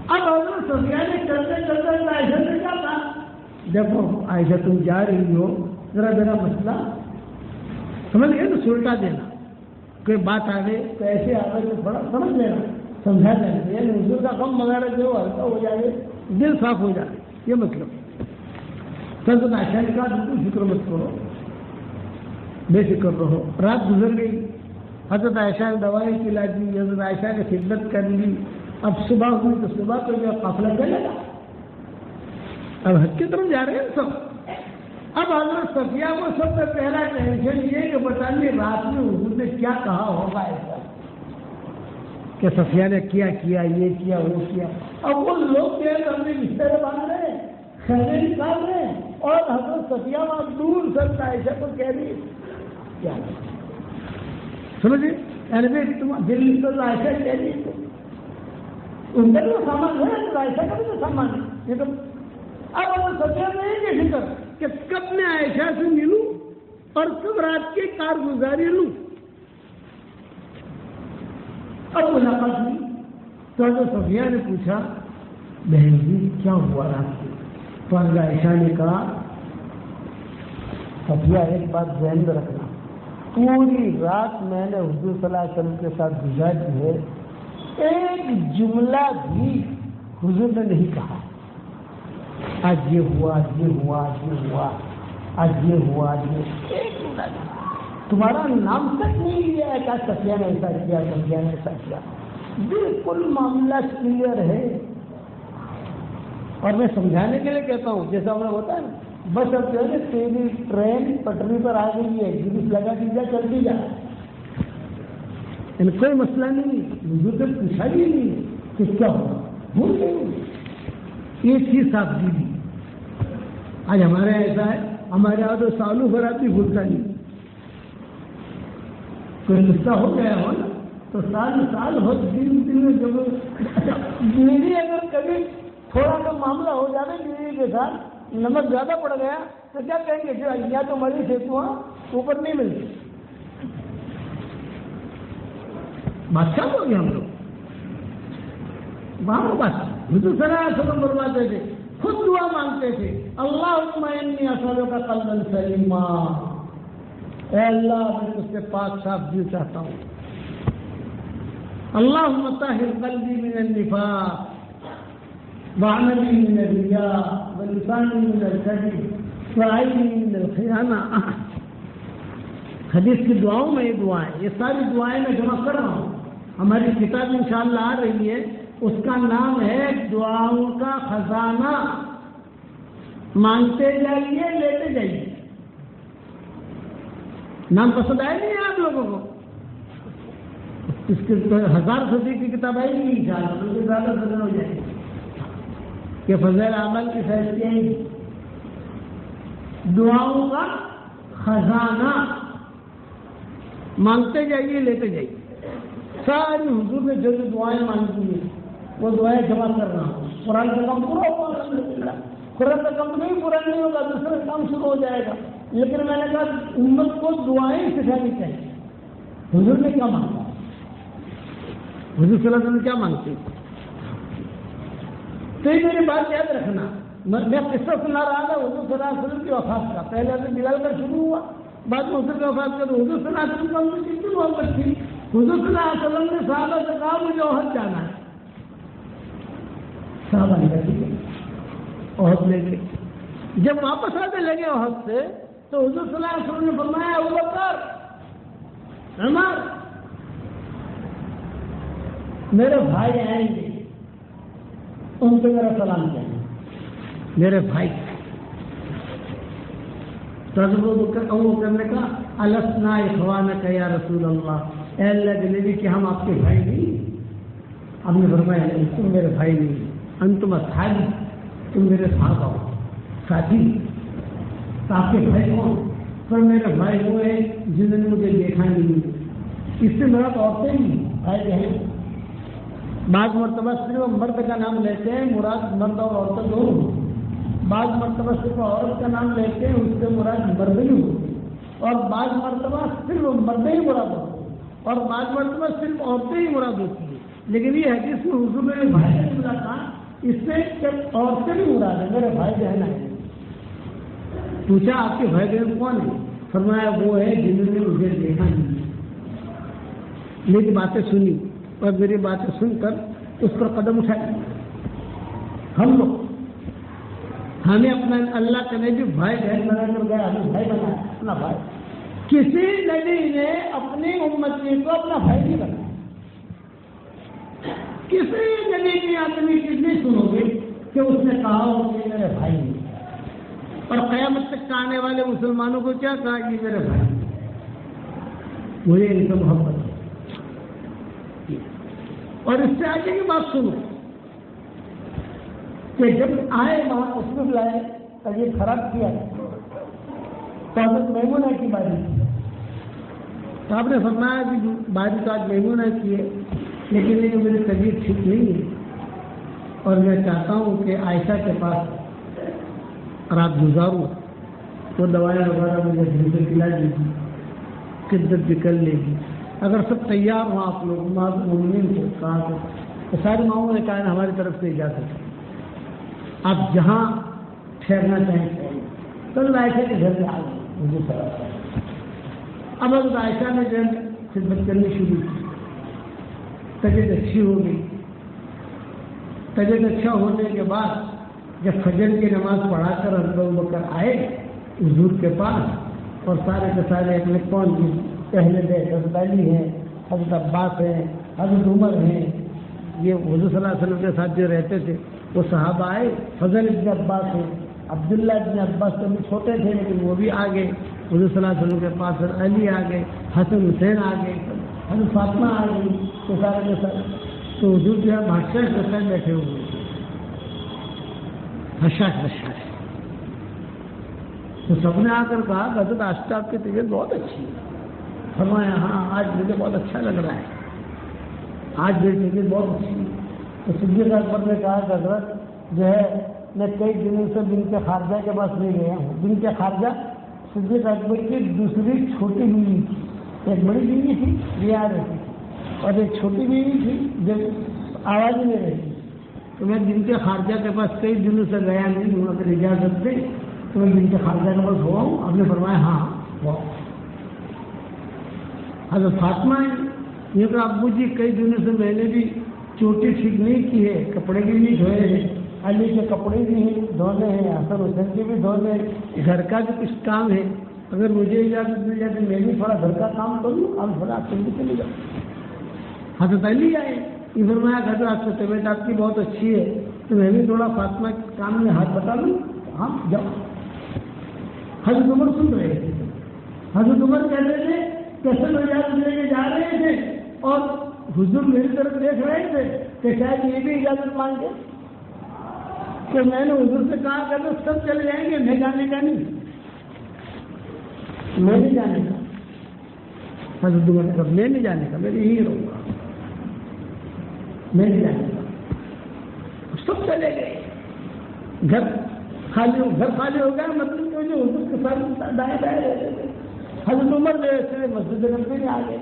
اب حضرت صفیہ نے چلتے چلتے عائشہ سے کیا کہا, دیکھو عائشہ تم جا رہی ہو, ذرا میرا مسئلہ سمجھ گئے تو سلٹا دینا, کوئی بات آ گئی تو ایسے آ گئے تو تھوڑا سمجھ لینا, سمجھا دینا, یعنی حضور کا غم وغیرہ جو ہلکا ہو جائے, دل صاف ہو جائے, یہ مطلب. حضرت عائشہ نے کہا بالکل فکر مت کرو, بے فکر رہو. رات گزر گئی, حضرت عائشہ نے دوائیں پلا دی, حضرت عائشہ نے خدمت کر لی. اب صبح ہوئی تو صبح کو جو قافلہ چلے گا, اب حج کی طرف جا رہے ہیں سب. اب حضرت صفیہ کو سب سے پہلا ٹینشن یہ کہ بتائیے رات میں حضور نے کیا کہا ہوگا ایسا کہ صفیہ نے کیا یہ کیا وہ کیا. اب وہ لوگ جو ہے اپنے بستر باندھ رہے ہیں, خیمے نکال رہے ہیں, اور حضرت صفیہ وہاں دور سے عائشہ کو کہہ رہی کیا سمجھے, یعنی تم دل سے عائشہ کہہ رہی تو ان کا جو سامان ہے عائشہ کا بھی تو سامان ہے. یہ تو اب حضرت صفیہ میں یہ فکر کہ کب میں عائشہ سے ملوں اور کب رات کی کارگزاری لوں. اب ملاقات ہوئی تو حضرت صفیہ نے پوچھا بہن جی کیا ہوا رات کو؟ تو حضرت عائشہ نے کہا صفیہ ایک بات ذہن میں رکھنا, پوری رات میں نے حضور صلی اللہ علیہ وسلم کے ساتھ گزاری ہے, ایک جملہ بھی حضور نے نہیں کہا آج یہ ہوا, آج یہ ہوا, آج یہ ہوا, آج یہ ہوا, آج یہ, ایک جملہ نہیں. تمہارا نام تک نہیں لیا ہے کہ صفیہ نے ایسا کیا, صفیہ نے ایسا کیا. بالکل معاملہ کلیئر ہے. اور میں سمجھانے کے لیے کہتا ہوں, جیسا ہمیں ہوتا ہے نا, بس اب جو ہے تیری ٹرین پٹری پر آ گئی ہے, گریس لگا دی جا, چلتی جا, ان کوئی مسئلہ نہیں. حضور سے پوچھا ہی نہیں کہ کیا ہوا, بھول گئی. یہ چیز صاف دی. آج ہمارے یہاں ایسا ہے, ہمارے یہاں تو سالوں بھر آدمی بھولتا نہیں. کوئی غصہ ہو گیا ہو نا تو سال ہو, دن میں جب بیوی اگر کبھی تھوڑا سا معاملہ ہو جانا بیوی کے ساتھ, نمک زیادہ پڑ گیا تو کیا کہیں گے, جو یا تو مری سے تو اوپر نہیں ملتی. بادشاہ ہو گیا ہم لوگ وہاں بس. حضور صلی اللہ علیہ وسلم فرماتے تھے, خود دعا مانگتے تھے, اللہم انی اسألک قلبا سلیما, اے اللہ میں تجھ سے پاک صاف دل چاہتا ہوں. اللہم طہر قلبی من النفاق وعملی من الریا ولسانی من الکذب وعینی من الخیانہ. حدیث کی دعاؤں میں یہ دعا ہے. یہ ساری دعائیں میں جمع کر رہا ہوں, ہماری کتاب انشاءاللہ آ رہی ہے, اس کا نام ہے دعاؤں کا خزانہ. مانگتے جائیے, لیتے جائیے. نام پسند آئے نہیں آپ لوگوں کو؟ اس کے 1000 صدی کی کتاب آئی نہیں, زیادہ فضل ہو جائے کہ فضل عمل کی فیصلے دعاؤں کا خزانہ مانگتے جائیے، لیتے جائیے. ساری حضور نے جو دعائیں مانگی ہیں وہ دعائیں جمع کر رہا ہوں. قرآن کا کام پورا ہوا الحمدللہ. قرآن کا کام نہیں پورا نہیں ہوگا، دوسرا کام شروع ہو جائے گا. لیکن میں نے کہا امت کو دعائیں سکھانی چاہیے. حضور نے کیا مانگا؟ حضور صلی اللہ علیہ وسلم کیا مانگتے؟ تو یہ میری بات یاد رکھنا. میں قصہ سنا رہا تھا حضور صلی اللہ علیہ وسلم کی وفات کا. پہلے سے بلال کا شروع ہوا، بعد میں حضور کی وفات کا. تو حضور صلی اللہ علیہ وسلم کا ان کی کتنی محبت تھی. حضور صلی اللہ علیہ وسلم نے صحابہ سے کہا مجھے احد جانا ہے. صحابہ نے کہا ٹھیک ہے احد لے گئے. جب واپس آنے لگے احد سے تو حضور صلی اللہ علیہ وسلم نے فرمایا ابوبکر، عمر، میرے بھائی آئیں گے، ان سے میرا سلام کہنا. میرے بھائی ابوبکر نے کہا السنا اخوانک یا رسول اللہ، اے اللہ کے نبی کہ ہم آپ کے بھائی نہیں. ہم نے فرمایا تم میرے بھائی نہیں، انتم اصحابی، تم میرے صحابہ ہو، ساتھی. تو آپ کے بھائی کون؟ پر میرے بھائی وہ ہیں جنہوں نے مجھے دیکھا نہیں. اس سے میرا تو عورتیں ہی بھائی ہیں. بعض مرتبہ صرف مرد کا نام لیتے ہیں، مراد مرد اور عورتیں دونوں. بعض مرتبہ صرف عورت کا نام لیتے ہیں، اس سے مراد مرد ہی ہوتی. اور بعض مرتبہ صرف مرد ہی مراد ہوتے ہیں، اور بعض مرتبہ صرف عورتیں ہی مراد ہوتی ہیں. لیکن یہ حدیث میں حضور نے بھائی سے ملاقات، اس سے عورتیں بھی مراد ہیں، میرے بھائی بہن ہیں. پوچھا آپ کے بھائی بہن کون ہیں؟ فرمایا وہ ہے جنہوں نے مجھے دیکھا نہیں. میری باتیں سنی اور میری باتیں سن کر اس پر قدم اٹھائے. ہم لوگ ہمیں اپنا اللہ کا نبی بھائی بہن بنا کر گیا، ہمیں بھائی بنا اپنا بھائی. کسی نبی نے اپنی امتی کو اپنا بھائی نہیں بنا. کسی نبی کی آدمی کی نہیں سنو گے کہ اس نے کہا ہو کہ میرے بھائی نہیں. اور قیامت تک آنے والے مسلمانوں کو کیا کہا کہ میرے بھائی. مجھے ان سے محبت ہے. اور اس سے آگے کی بات سنو کہ جب آئے وہاں تشریف لائے طبیعت خراب کیا تو حضرت میمونہ کی باری کی. تو آپ نے فرمایا کہ باری تو آج میمونہ کی ہے، لیکن یہ میری طبیعت ٹھیک نہیں ہے اور میں چاہتا ہوں کہ عائشہ کے پاس رات گزاروں. وہ دوائیں وغیرہ مجھے گھر سے کھلا دے گی، خدمت بھی کر لے گی. اگر سب تیار ہوں آپ لوگ مومنین کو کہا تو سارے ماؤں نے کہا ہماری طرف سے اجازت ہے، آپ جہاں ٹھہرنا چاہیں. تو عائشہ کے گھر میں آ گئے مجھے طرف. اب حضرت عائشہ نے جو خدمت کرنی شروع کی. طبیعت اچھی ہو گئی. طبیعت اچھا ہونے کے بعد جب فجر کی نماز پڑھا کر حضرت ابوبکر آئے حضور کے پاس، اور سارے کے سارے اپنے کون کی پہلے تھے، حضرت علی ہیں، حضرت عباس ہیں، حضرت عمر ہیں. یہ حضور صلی اللہ علیہ وسلم کے ساتھ جو رہتے تھے وہ صحابہ آئے. فضل ابن عباس ہیں، عبداللہ ابن عباس تو بھی چھوٹے تھے لیکن وہ بھی آ گئے حضور صلی اللہ علیہ وسلم کے پاس. علی آ گئے، حسن حسین آ گئے، حضرت فاطمہ آ گئی. تو سارے کے سارے تو حضور جو ہے بادشاہ کے ساتھ بیٹھے ہوئے بادشاہ. تو سب نے آ کر کہا کہ حضرت آج تو آپ کی طبیعت بہت اچھی ہے. فرمایا ہاں آج مجھے بہت اچھا لگ رہا ہے، آج میری طبیعت بہت اچھی ہے. تو صدیق اکبر نے کہا کہ حضرت جو ہے میں کئی دنوں سے بنت خارجہ کے پاس نہیں گیا ہوں. بنت خارجہ صدیق اکبر کی دوسری چھوٹی بیوی تھی. ایک بڑی بیوی تھی ریا رہتی تھی اور ایک چھوٹی بیوی تھی جو آواز میں رہتی. تو میں بنت خارجہ کے پاس کئی دنوں سے گیا نہیں ہوں، اگر اجازت دے تو میں بنت خارجہ کے پاس ہوا ہوں. آپ نے فرمایا ہاں ہوا. حضرت فاطمہ یہ کہ ابو جی کئی دنوں سے میں نے بھی چوٹی ٹھیک نہیں کی ہے، کپڑے بھی نہیں دھوئے ہیں، علی کے کپڑے بھی دھونے ہیں، حسن حسین کے بھی دھونے ہیں، گھر کا بھی کچھ کام ہے. اگر مجھے اجازت مل جائے تو میں بھی تھوڑا گھر کا کام کر لوں. آپ تھوڑا آپ جلدی چلے جاؤ. حضرت علی آئے. یہ فرمایا کہ آپ کی طبیعت آپ کی بہت اچھی ہے تو میں بھی تھوڑا فاطمہ کے کام میں ہاتھ بتا دوں. ہاں جاؤ. حضرت عمر سن رہے تھے. حضرت عمر کہتے تھے کیسے اجازت لے کے جا رہے تھے اور حضور میری طرف دیکھ رہے تھے کہ شاید یہ بھی اجازت مانگے. کہ میں نے حضور سے کہا کہ سب چلے جائیں گے، میں جانے کا نہیں. میں نہیں جانے کا. حضرت عمر نے کہا میں نہیں جانے کا, میں یہی رہوں گا, میں نہیں جانے کا. سب چلے گئے. گھر خالی ہو گیا, مطلب کہ جو حضور کے ساتھ دائیں بائیں رہتے تھے. حضرت عمر جو ہے مسجد نبوی میں آ گئے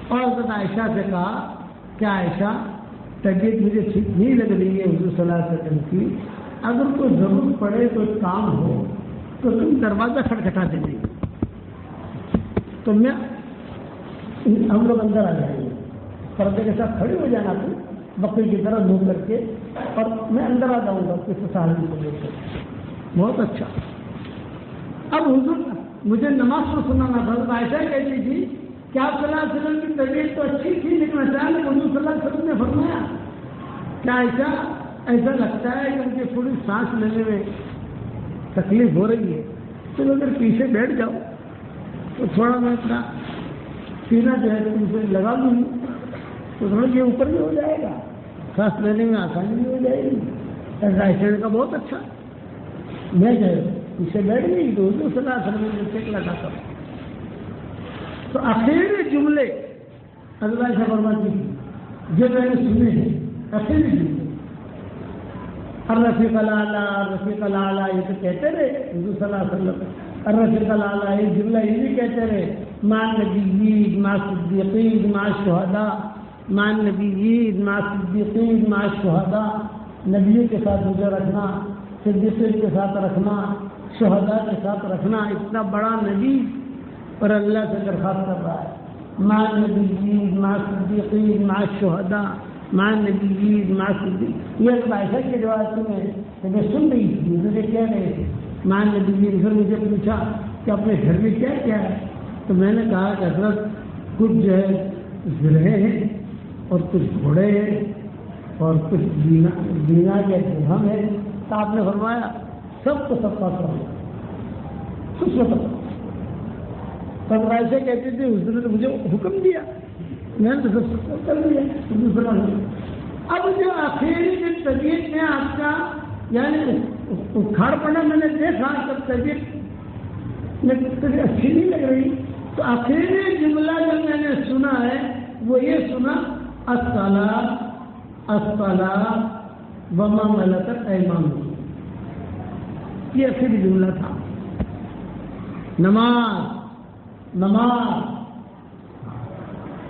اور حضرت عائشہ سے کہا کہ عائشہ طبیعت مجھے ٹھیک نہیں لگ رہی ہے حضور صلی اللہ علیہ وسلم کی, اگر کوئی ضرورت پڑے کوئی کام ہو تو تم دروازہ کھٹکھٹا دیں گے تو میں ہم لوگ اندر آ جائیں گے, پردے کے ساتھ کھڑی ہو جانا تم بکری کی طرح منہ کر کے, اور میں اندر آ جاؤں گا کسی صحابی کو لے کر. بہت اچھا. اب حضور مجھے نماز کو سنانا تھا. عائشہ کہتی تھی کہ آپ صلی اللہ علیہ وسلم کی طبیعت تو اچھی تھی, لیکن اچانک حضور صلی اللہ علیہ وسلم نے فرمایا کہ عائشہ ایسا لگتا ہے کہ مجھے تھوڑی سانس لینے میں تکلیف ہو رہی ہے, چلو اگر پیچھے بیٹھ جاؤ تو تھوڑا میں اپنا سینہ جو ہے تم سے لگا لوں تو تھوڑا یہ اوپر بھی ہو جائے گا, سانس لینے میں آسانی بھی ہو جائے گی. عائشہ کا بہت اچھا. میں جو ہے پیچھے بیٹھ گئی تو حضور صلی اللہ علیہ وسلم نے چیک لگا کر تو آخری جملے حضرت عائشہ فرماتی تھی جو میں نے سنے ہیں, آخری جملے الرفیق الاعلیٰ الرفیق الاعلیٰ یہ تو کہتے رہے حضور صلی اللہ علیہ وسلم. الرفیق الاعلیٰ یہ جملہ یہ بھی کہتے رہے مع النبیین مع الصدیقین مع الشہداء, مع النبیین مع الصدیقین مع الشہداء. نبیوں کے ساتھ مجھے رکھنا, صدیقین کے ساتھ رکھنا, شہداء کے ساتھ رکھنا. اتنا بڑا نبی اور اللہ سے درخواست کر رہا ہے مع النبیین مع الصدیقین مع الشہداء مع النبیین مع الصدیقین. یہ عائشہ کے جواب میں سن رہی تھی, مجھے کہہ رہے تھے مع النبیین. پھر مجھے پوچھا کہ اپنے گھر میں کیا کیا ہے, تو میں نے کہا کہ حضرت کچھ جو ہے زرہیں ہیں اور کچھ گھوڑے ہیں اور کچھ دینار یا درہم ہے. تو آپ نے فرمایا سب کو سب کا کرو, کچھ نہ کرو. تب عائشہ کہتی تھی حضور نے مجھے حکم دیا, میں نے تو سب کر دیا. اب جو آخری جو طبیعت میں آپ کا یعنی اکھاڑ پڑنا میں نے دیکھا, تب طبیعت میں اچھی نہیں لگ رہی, تو آخری جملہ جو میں نے سنا ہے وہ یہ سنا الصلاۃ الصلاۃ وما ملکت ایمانکم. یہ آخری جملہ تھا. نماز نماز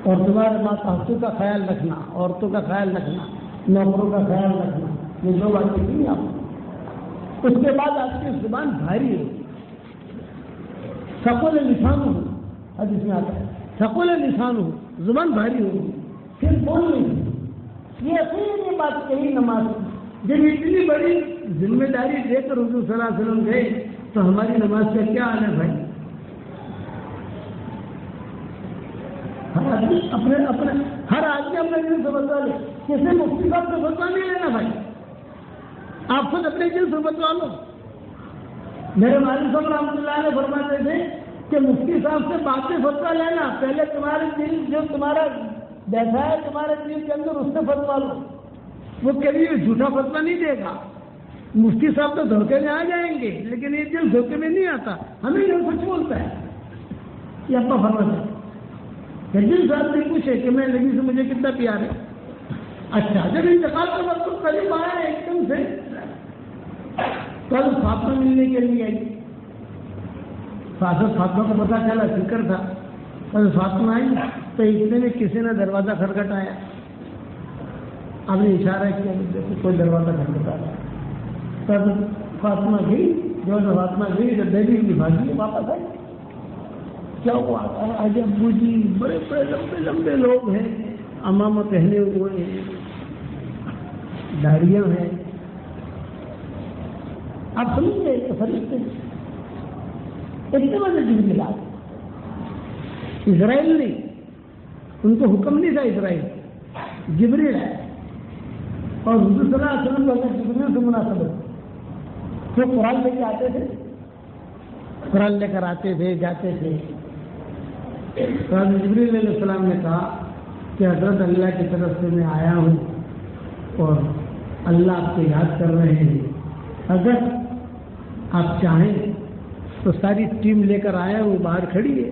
اور تمہارے ماتحتوں کا خیال رکھنا, عورتوں کا خیال رکھنا, نوکروں کا خیال رکھنا, یہ دو باتیں تھیں آپ. اس کے بعد آپ کی زبان بھاری ہے, ثقل لسان ہو, حدیث میں آتا ہے ثقل لسان ہو, زبان بھاری ہوگی, پھر بول نہیں. یہ اصلی بات کہی نماز. جب اتنی بڑی ذمہ داری دے کر حضور صلی اللہ علیہ وسلم گئے تو ہماری نماز کا کیا حال ہے بھائی؟ ہر آدمی اپنے دل سے بتوا لے, کسی مفتی صاحب سے بتوا نہیں لینا بھائی, آپ خود اپنے دل سے بتوا لو. میرے والد صاحب رحمۃ اللہ علیہ فرماتے تھے کہ مفتی صاحب سے باتیں فتوا لینا, پہلے تمہارے دل جو تمہارا بیٹھا ہے تمہارے دل کے اندر اس سے فتوا لو. وہ کبھی جھوٹا فتوا نہیں دے گا. مفتی صاحب تو دھوکے میں آ جائیں گے, لیکن یہ دل دھوکے میں نہیں آتا, ہمیں جو کچھ بولتا ہے. یہ آپ کا فرمان ہے. دل صاحب سے پوچھے کہ میں نبی سے مجھے کتنا پیار ہے. اچھا, جب انتقال کا وقت قریب آیا ایک دم سے, کل فاطمہ ملنے کے لیے آئی. فاطمہ کو پتا چلا, فکر تھا. کل فاطمہ آئی تو اتنے میں کسی نے دروازہ کھٹکھٹایا. آپ نے اشارہ کیا کوئی دروازہ کھٹکھٹایا. تب فاطمہ گئی, جو فاطمہ گئی تو دہلی کی بھاگی واپس آئی. کیا ہوا؟ آج ابو جی بڑے بڑے لمبے لمبے لوگ ہیں, امامہ پہنے ہوئے ہیں, داڑیاں ہیں. آپ سمجھتے فرشتے اتنے بڑے جبریل آئے. اسرائیل نہیں, ان کو حکم نہیں تھا اسرائیل, جبریل ہے. اور حضور صلی اللہ علیہ وسلم کو جبریل سے مناسبت. وہ قرآن لے کے آتے تھے, قرآن لے کر آتے تھے, جاتے تھے. جبریل علیہ السلام نے کہا کہ حضرت اللہ کی طرف سے میں آیا ہوں اور اللہ آپ کو یاد کر رہے ہیں, اگر آپ چاہیں تو تو ساری ٹیم لے کر آیا، وہ باہر کھڑی ہے.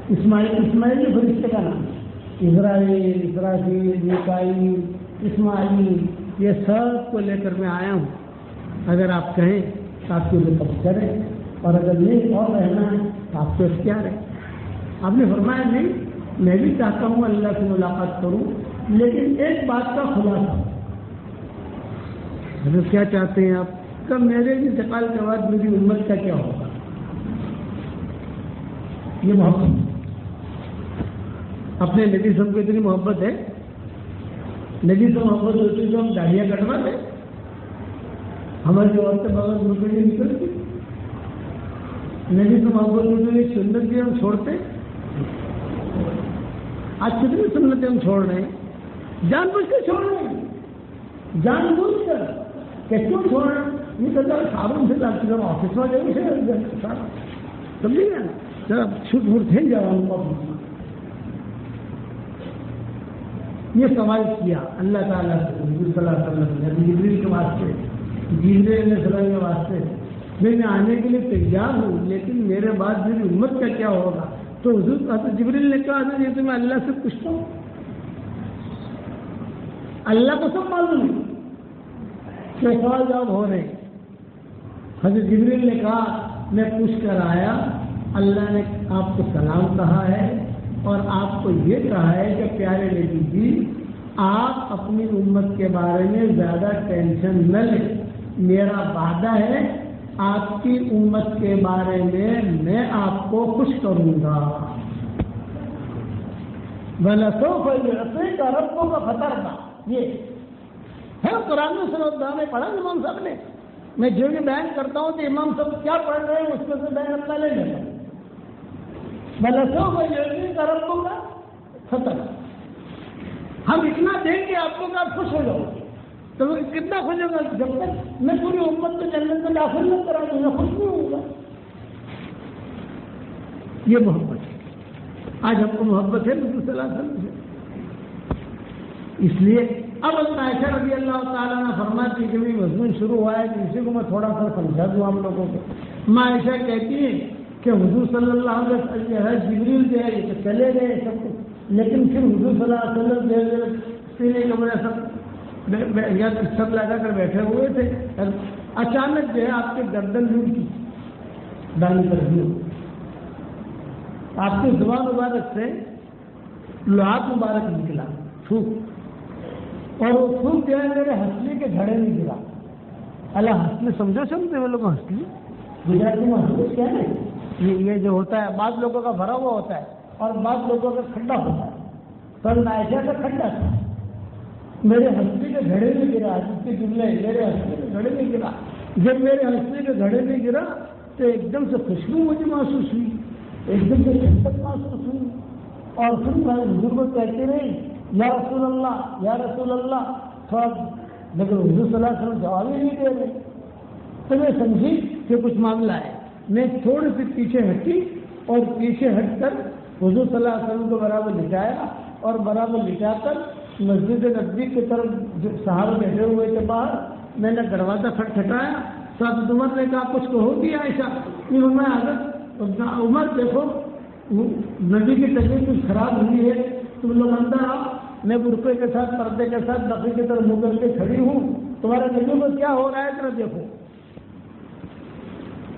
اسماعیل فرشتے کا نام، اسرائیل، اسرافیل، میکائیل، اسماعیل، یہ سب کو لے کر میں آیا ہوں. اگر آپ کہیں تو آپ کی رکب کریں، اور اگر نہیں اور رہنا ہے تو آپ کو اختیار ہے. آپ نے فرمایا نہیں، میں بھی چاہتا ہوں اللہ سے ملاقات کروں، لیکن ایک بات کا خلاصہ. کیا چاہتے ہیں آپ؟ کہ میرے انتقال کے بعد میری امت کا کیا ہوگا؟ یہ محبت، اپنے نبی سے ہم کو اتنی محبت ہے. نبی سے محبت ہوتی تو ہم داڑیاں کٹوا دیں، ہماری عورتیں بغیر نکل نکلتی. نبی سے محبت ہوتی تو سنت بھی ہم چھوڑتے. آج کتنی سنتیں ہم چھوڑ رہے ہیں، جان بوجھ کر چھوڑ رہے ہیں، جان بوجھ کر. کہ کیوں چھوڑ رہے ہیں؟ یہ کہتا ہے صابن سے ڈالتے جب آفس میں جائیں سمجھے گا نا، ذرا چھوٹ پھوٹ تھے جاؤ. یہ سوال کیا اللہ تعالیٰ سے حضور صلی اللہ علیہ وسلم نے جبریل کے واسطے، جبریل علیہ السلام کے واسطے، میں آنے کے لیے تیار ہوں، لیکن میرے بعد میری امت کا کیا ہوگا؟ تو حضور جبریل نے کہا یہ تو میں اللہ سے پوچھتا ہوں، اللہ کو سب معلوم ہے کہ سوال جواب ہو رہے ہیں. حضرت جبریل نے کہا میں پوچھ کر آیا، اللہ نے آپ کو سلام کہا ہے اور آپ کو یہ کہا ہے کہ پیارے نبی جی آپ اپنی امت کے بارے میں زیادہ ٹینشن نہ لیں، میرا وعدہ ہے آپ کی امت کے بارے میں آپ کو خوش کروں گا. وَلَسَوْفَ يُعْطِيكَ رَبُّكَ فَتَرْضَىٰ، یہ ہے قرآن میں سنت میں پڑھا امام صاحب نے. میں جو بھی بیان کرتا ہوں تو امام صاحب کیا پڑھ رہے ہیں اس میں سے بیان اپنا لے لیتا ہوں. وَلَسَوْفَ يُعْطِيكَ رَبُّكَ فَتَرْضَىٰ، ہم اتنا دیں گے آپ کو کہ آپ خوش ہو جاؤ گے. تو کتنا خوش ہوگا؟ جب تک میں پوری امت کو جنت میں داخل نہ کرا دوں گا خوش نہیں ہوگا. یہ محبت ہے. آج ہم کو محبت ہے رسول صلی اللہ علیہ وسلم سے. اس لیے اب عائشہ رضی اللہ تعالیٰ نے فرماتی کہ مضمون شروع ہوا ہے کہ اسی کو میں تھوڑا سا سمجھا دوں آپ لوگوں کو. عائشہ کہتی ہے کہ حضور صلی اللہ علیہ وسلم جبریل جو ہے یہ تو چلے گئے سب کچھ، لیکن پھر حضور صلی اللہ علیہ وسلم جو ہے سینے کمرے سب لگا کر بیٹھے ہوئے تھے. اچانک جو ہے آپ کے گردن لوٹ کی دانی کر دی، آپ کی زبان مبارک سے لعاب مبارک نکلا تھوک، اور وہ تھوک جو ہے میرے ہنسلی کے گھڑے میں گرا. اللہ ہنسلی سمجھو سمجھتے وہ لوگ ہنسلی گجراتی میں ہنسلی کیا ہے؟ یہ جو ہوتا ہے بعض لوگوں کا بھرا ہوا ہوتا ہے اور بعض لوگوں کا کھڈا ہوتا ہے. تو عائشہ کا کھڈا تھا، میرے ہنسلی کے گھڑے میں گرا. جس کے جملے میرے ہنسلی کے گھڑے میں گرا. جب میرے ہنسلی کے گھڑے میں گرا تو ایک دم سے خوشبو مجھے محسوس ہوئی، ایک دم سے شدت محسوس ہوئی. اور پھر میں حضور کو کہتے رہی یا رسول اللہ یا رسول اللہ، تھوڑا لیکن حضور صلی اللہ علیہ وسلم جواب ہی نہیں دے رہے. تو میں سمجھی کہ کچھ معاملہ ہے. میں تھوڑی سی پیچھے ہٹی اور پیچھے ہٹ کر حضور صلی اللہ علیہ وسلم کو برابر لٹایا اور برابر لٹا کر مسجد نبوی کی طرف جو صحابہ بیٹھے ہوئے تھے باہر، میں نے دروازہ کھٹکھٹایا. تو حضرت عمر نے کہا کچھ کہو گی عائشہ؟ میں حضرت عمر دیکھو نبی کی طبیعت کچھ خراب ہوئی ہے، تم لوگ اندر آؤ، میں برقعے کے ساتھ پردے کے ساتھ بقی کی طرف منہ کر کے کھڑی ہوں، تمہارے نبی کو کیا ہو رہا ہے ذرا دیکھو.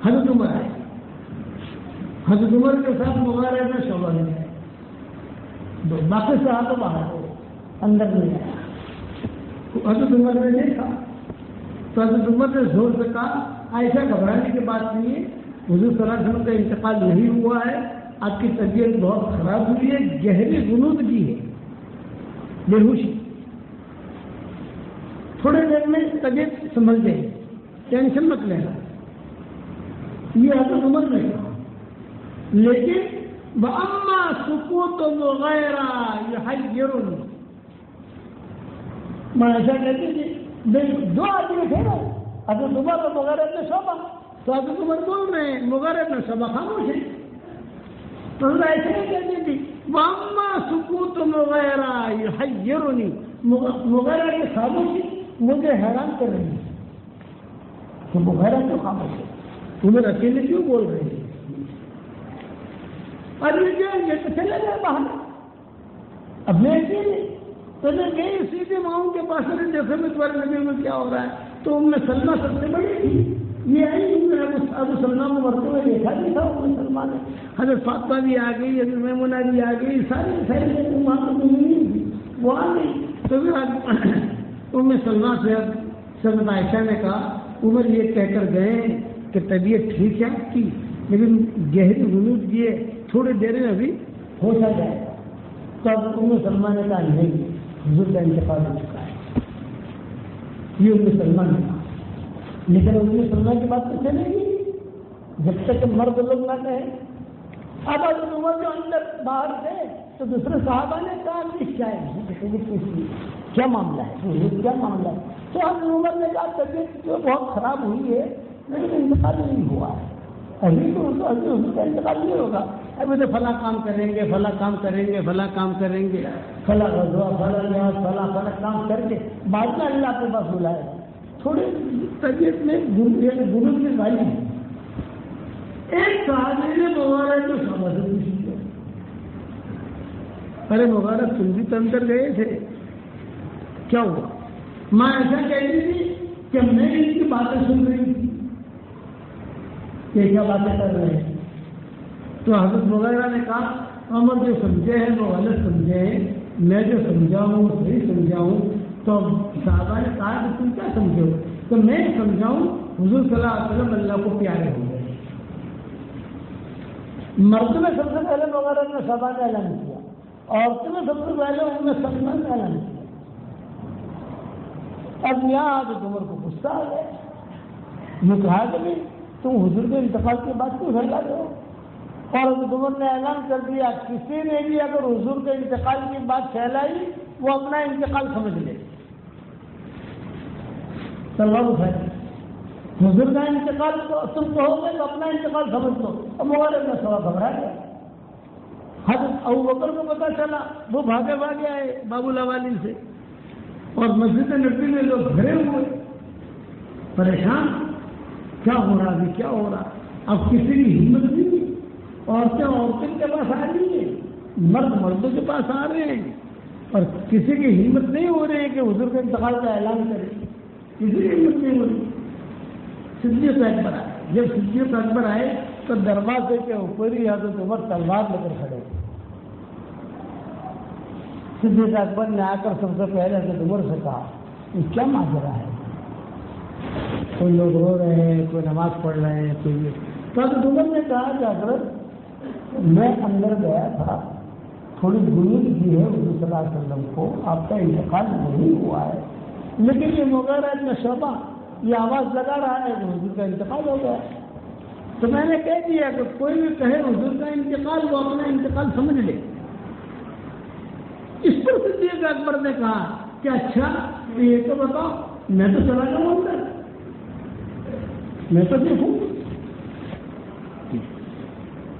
حضرت عمر آئے، حضرت عمر کے ساتھ مغارے میں شعبہ نہیں ہے، باقی صحابہ باہر ہو اندر نہیں آیا. حضرت عمر نے دیکھا تو حضرت عمر نے زور سے کہا عائشہ گھبرانے کی بات نہیں ہے، حضور صلی اللہ علیہ وسلم کا انتقال نہیں ہوا ہے، آپ کی طبیعت بہت خراب ہوئی ہے، گہری غنودگی ہے، بے ہوشی. تھوڑے دیر میں طبیعت سنبھل جائے، ٹینشن مت لینا. یہ حضرت عمر نے کہا. لیکن وَأَمَّا سُكُوتُ الْغَيْرَةِ يُحَيِّرُنِي، عائشہ کہتی تھی دو آدمی تھے نا، حضرت عمر اور مغیرہ بن شعبہ، تو حضرت عمر بول رہے ہیں، مغیرہ بن شعبہ خاموش ہے. تو ایسے نہیں کہتی تھی وَأَمَّا سُكُوتُ الْغَيْرَةِ يُحَيِّرُنِي، مغیرہ کی خاموشی مجھے حیران کر رہی ہے کہ مغیرہ کیوں خاموش ہے. عمر اکیلے کیوں بول رہے ہیں؟ اور یہ تو چلے گئے باہر، اب میں اکیلے تو میں گئی سیدھے ماؤں کے پاس، نے دیکھا میں تمہارے نبی میں کیا ہو رہا ہے، تو ام سلمہ سب سے بڑی تھی، یہ آئی ابو سلمہ کو مرتے ہوئے دیکھا نہیں تھا ام سلمہ نے، حضرت فاطمہ بھی آ گئی، حضرت میمونہ بھی آ گئی، ساری وہ آ گئی، تو ام سلمہ سے حضرت عائشہ نے کہا عمر یہ کہہ کر گئے کہ طبیعت ٹھیک ہے آپ کی، لیکن گہری غنود کی ہے، تھوڑی دیر میں ابھی ہوش آ جائے۔ تو اب ام سلمہ نے کہا نہیں، حضور کا انتقال ہو چکا ہے، یہ ام سلمہ نے کہا، لیکن ام سلمہ کی بات تو چلے گی جب تک کہ مرد لوگ نہ کہیں۔ اب حضرت عمر جو اندر باہر تھے تو دوسرے صحابہ نے کہا کیا معاملہ ہے، کیا معاملہ ہے؟ تو حضرت عمر نے کہا طبیعت جو بہت خراب ہوئی ہے لیکن انتقال نہیں ہوا ہے، ابھی تو حضرت کا انتقال نہیں ہوگا، ابھی تو فلاں کام کریں گے، فلاں کام کریں گے، فلاں کام کریں گے، فلاں غزوہ، فلاں لحاظ، فلاں کام کر کے بعد میں اللہ کے پاس بلائے، تھوڑی طبیعت میں گرو کی بھائی ہے۔ ایک صحابی نے مبارک کو صحابہ سے پوچھ لیا، ارے مبارک تم بھی تو اندر گئے تھے، کیا ہوا؟ ماں ایسا کہتی تھی کہ میں ان کی باتیں سن رہی تھی کہ کیا باتیں کر رہے ہیں، تو حضرت مغیرہ نے کہا عمر جو سمجھے ہیں وہ غلط سمجھے ہیں، میں جو سمجھاؤں صحیح سمجھاؤں۔ تو صحابہ نے کہا کہ تم کیا سمجھو؟ تو میں سمجھاؤں حضور صلی اللہ علیہ وسلم اللہ کو پیارے ہو گئے۔ مرد میں سب سے پہلے مغیرہ نے صحابہ نے اعلان کیا، عورتوں میں سب سے پہلے ان میں سلمہ نے اعلان کیا۔ اب یہاں حضرت عمر کو غصہ آ گیا، یہ کہا کہ نہیں تم حضور کے انتقال کے بعد کیوں پھیلا رہے ہو؟ اور حضرت عمر نے اعلان کر دیا کسی نے بھی اگر حضور کے انتقال کی بات پھیلائی وہ اپنا انتقال سمجھ لے، حضور کا انتقال تم کہو گے تو اپنا انتقال سمجھ لو۔ اب مغیرہ نے تھوڑا گھبرا گیا، حضرت ابوبکر کو پتا چلا، وہ بھاگے آئے بابو لاوالی سے، اور مسجد نبی میں لوگ گھرے ہوئے پریشان، کیا ہو رہا ہے، کیا ہو رہا؟ اب کسی کی ہمت نہیں، عورتیں کے پاس آ رہی ہیں، مرد مردوں کے پاس آ رہے ہیں، اور کسی کی ہمت نہیں ہو رہی ہے کہ حضور کے انتقال کا اعلان کرے، کسی کی ہمت نہیں ہو رہی۔ صدیق اکبر آئے، جب صدیق اکبر آئے تو دروازے کے اوپر ہی حضرت عمر تلوار لے کر کھڑے۔ صدیق اکبر نے آ کر سب سے پہلے حضرت عمر سے کہا یہ کیا ماجرا ہے؟ کوئی لوگ رو رہے ہیں، کوئی نماز پڑھ رہے ہیں، کوئی۔ تو حضرت عمر نے کہا کہ حضرت میں اندر گیا تھا، تھوڑی غنود کی ہے حضور صلی اللہ علیہ وسلم کو، آپ کا انتقال نہیں ہوا ہے، لیکن یہ مغیرہ ابن شعبہ یہ آواز لگا رہا ہے کہ حضور کا انتقال ہو گیا، تو میں نے کہہ دیا کہ کوئی بھی کہے حضور کا انتقال وہ اپنا انتقال سمجھ لے۔ اس پر صدیق اکبر نے کہا کہ اچھا یہ تو بتاؤ، میں تو چلا جاؤں اندر، میں تو دیکھوں۔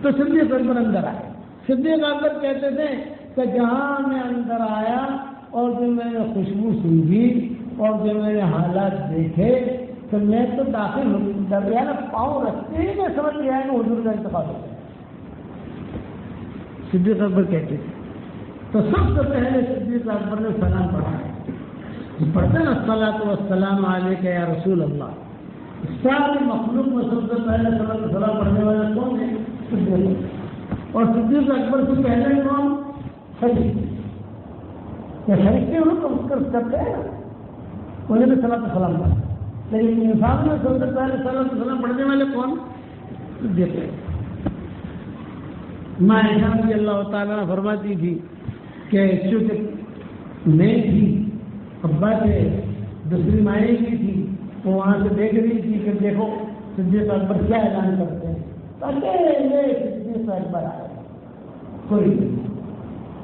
تو صدیق اکبر اندر آئے۔ صدیق اکبر کہتے تھے کہ جہاں میں اندر آیا اور جو میں نے خوشبو سنگھی اور جو میں نے حالات دیکھے تو میں تو داخل درمیان پاؤں رکھتے ہی میں سمجھ گیا کہ حضور کا انتقال ہو گیا۔ صدیق اکبر کہتے تھے تو سب سے پہلے صدیق اکبر نے سلام پڑھا، پڑھتے نا الصلاۃ والسلام علیک یا رسول اللہ، ساری مخلوق میں سب سے پہلے سلام پڑھنے والا کون ہے؟ صدیق۔ اور صدیق اکبر سے پہلے کون؟ فرشتے انہوں کو کرتے ہیں، انہیں بھی صلاۃ و سلام پڑھا، لیکن انسان میں سب سے پہلے صلاۃ و سلام پڑھنے والے کون؟ صدیق۔ ماں عائشہ رضی اللہ تعالیٰ فرماتی تھی کہ چونکہ میں تھی، ابا تھے، دوسری مائیں بھی تھی، وہ وہاں سے دیکھ رہی تھی کہ دیکھو صدیق اکبر کیا اعلان کرتے ہیں، صدیق اکبر آئے کوئی نہیں،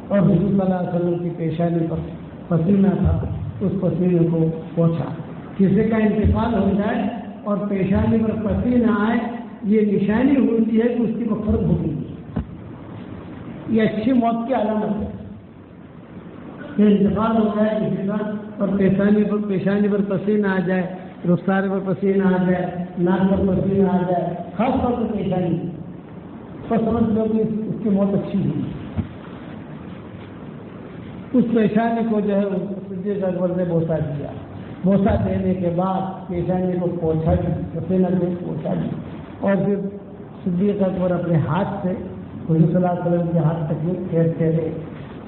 اور حضور صلی اللہ علیہ وسلم کی پیشانی پر پسینہ تھا، اس پسینے کو پوچھا۔ کسی کا انتقال ہو جائے اور پیشانی پر پسینہ آئے یہ نشانی ہوتی ہے کہ اس کی مغفرت ہو گئی، یہ اچھی موت کی علامت ہے کہ انتقال ہو جائے کسی کا اور پیشانی پر پسینہ آ جائے رخسار پر پسینہ آ جائے، ناک پر پسینہ آ جائے، خاص طور پر پیشانی، تو سمجھ لو کہ اس کی موت اچھی ہوئی۔ اس پیشانی کو جو ہے صدیق اکبر نے بوسہ دیا، بوسہ دینے کے بعد پیشانی کو پوچھا دی، پسینہ سے پوچھا دی، اور پھر صدیق اکبر اپنے ہاتھ سے حضور صلی اللہ علیہ وسلم کے ہاتھ تک پھیرتے رہے،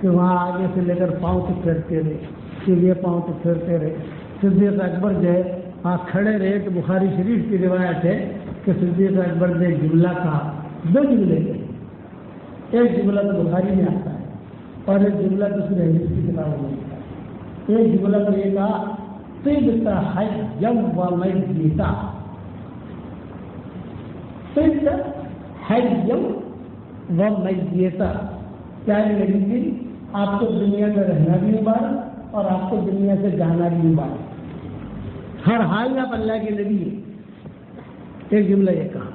کہ وہاں آگے سے لے کر پاؤں تک پھیرتے رہے، پھر یہ پاؤں تک پھیرتے رہے۔ صدیق اکبر جو ہے وہاں کھڑے رہے تو بخاری شریف کی روایت ہے کہ صدیق اکبر نے جملہ کہا، دو جملے تھے، ایک جملہ تو بخاری میں آتا ہے اور ایک جملہ دوسری حدیث کی کتابوں میں آتا ہے۔ ایک جملہ تو یہ کہا طبت حجا و میتا، طبت حجا و میتا، پیارے نبی جی آپ کو دنیا میں رہنا بھی مبارک اور آپ کو دنیا سے جانا بھی مبارک، ہر حال میں آپ اللہ کے نبی ہیں۔ ایک جملہ یہ کہا،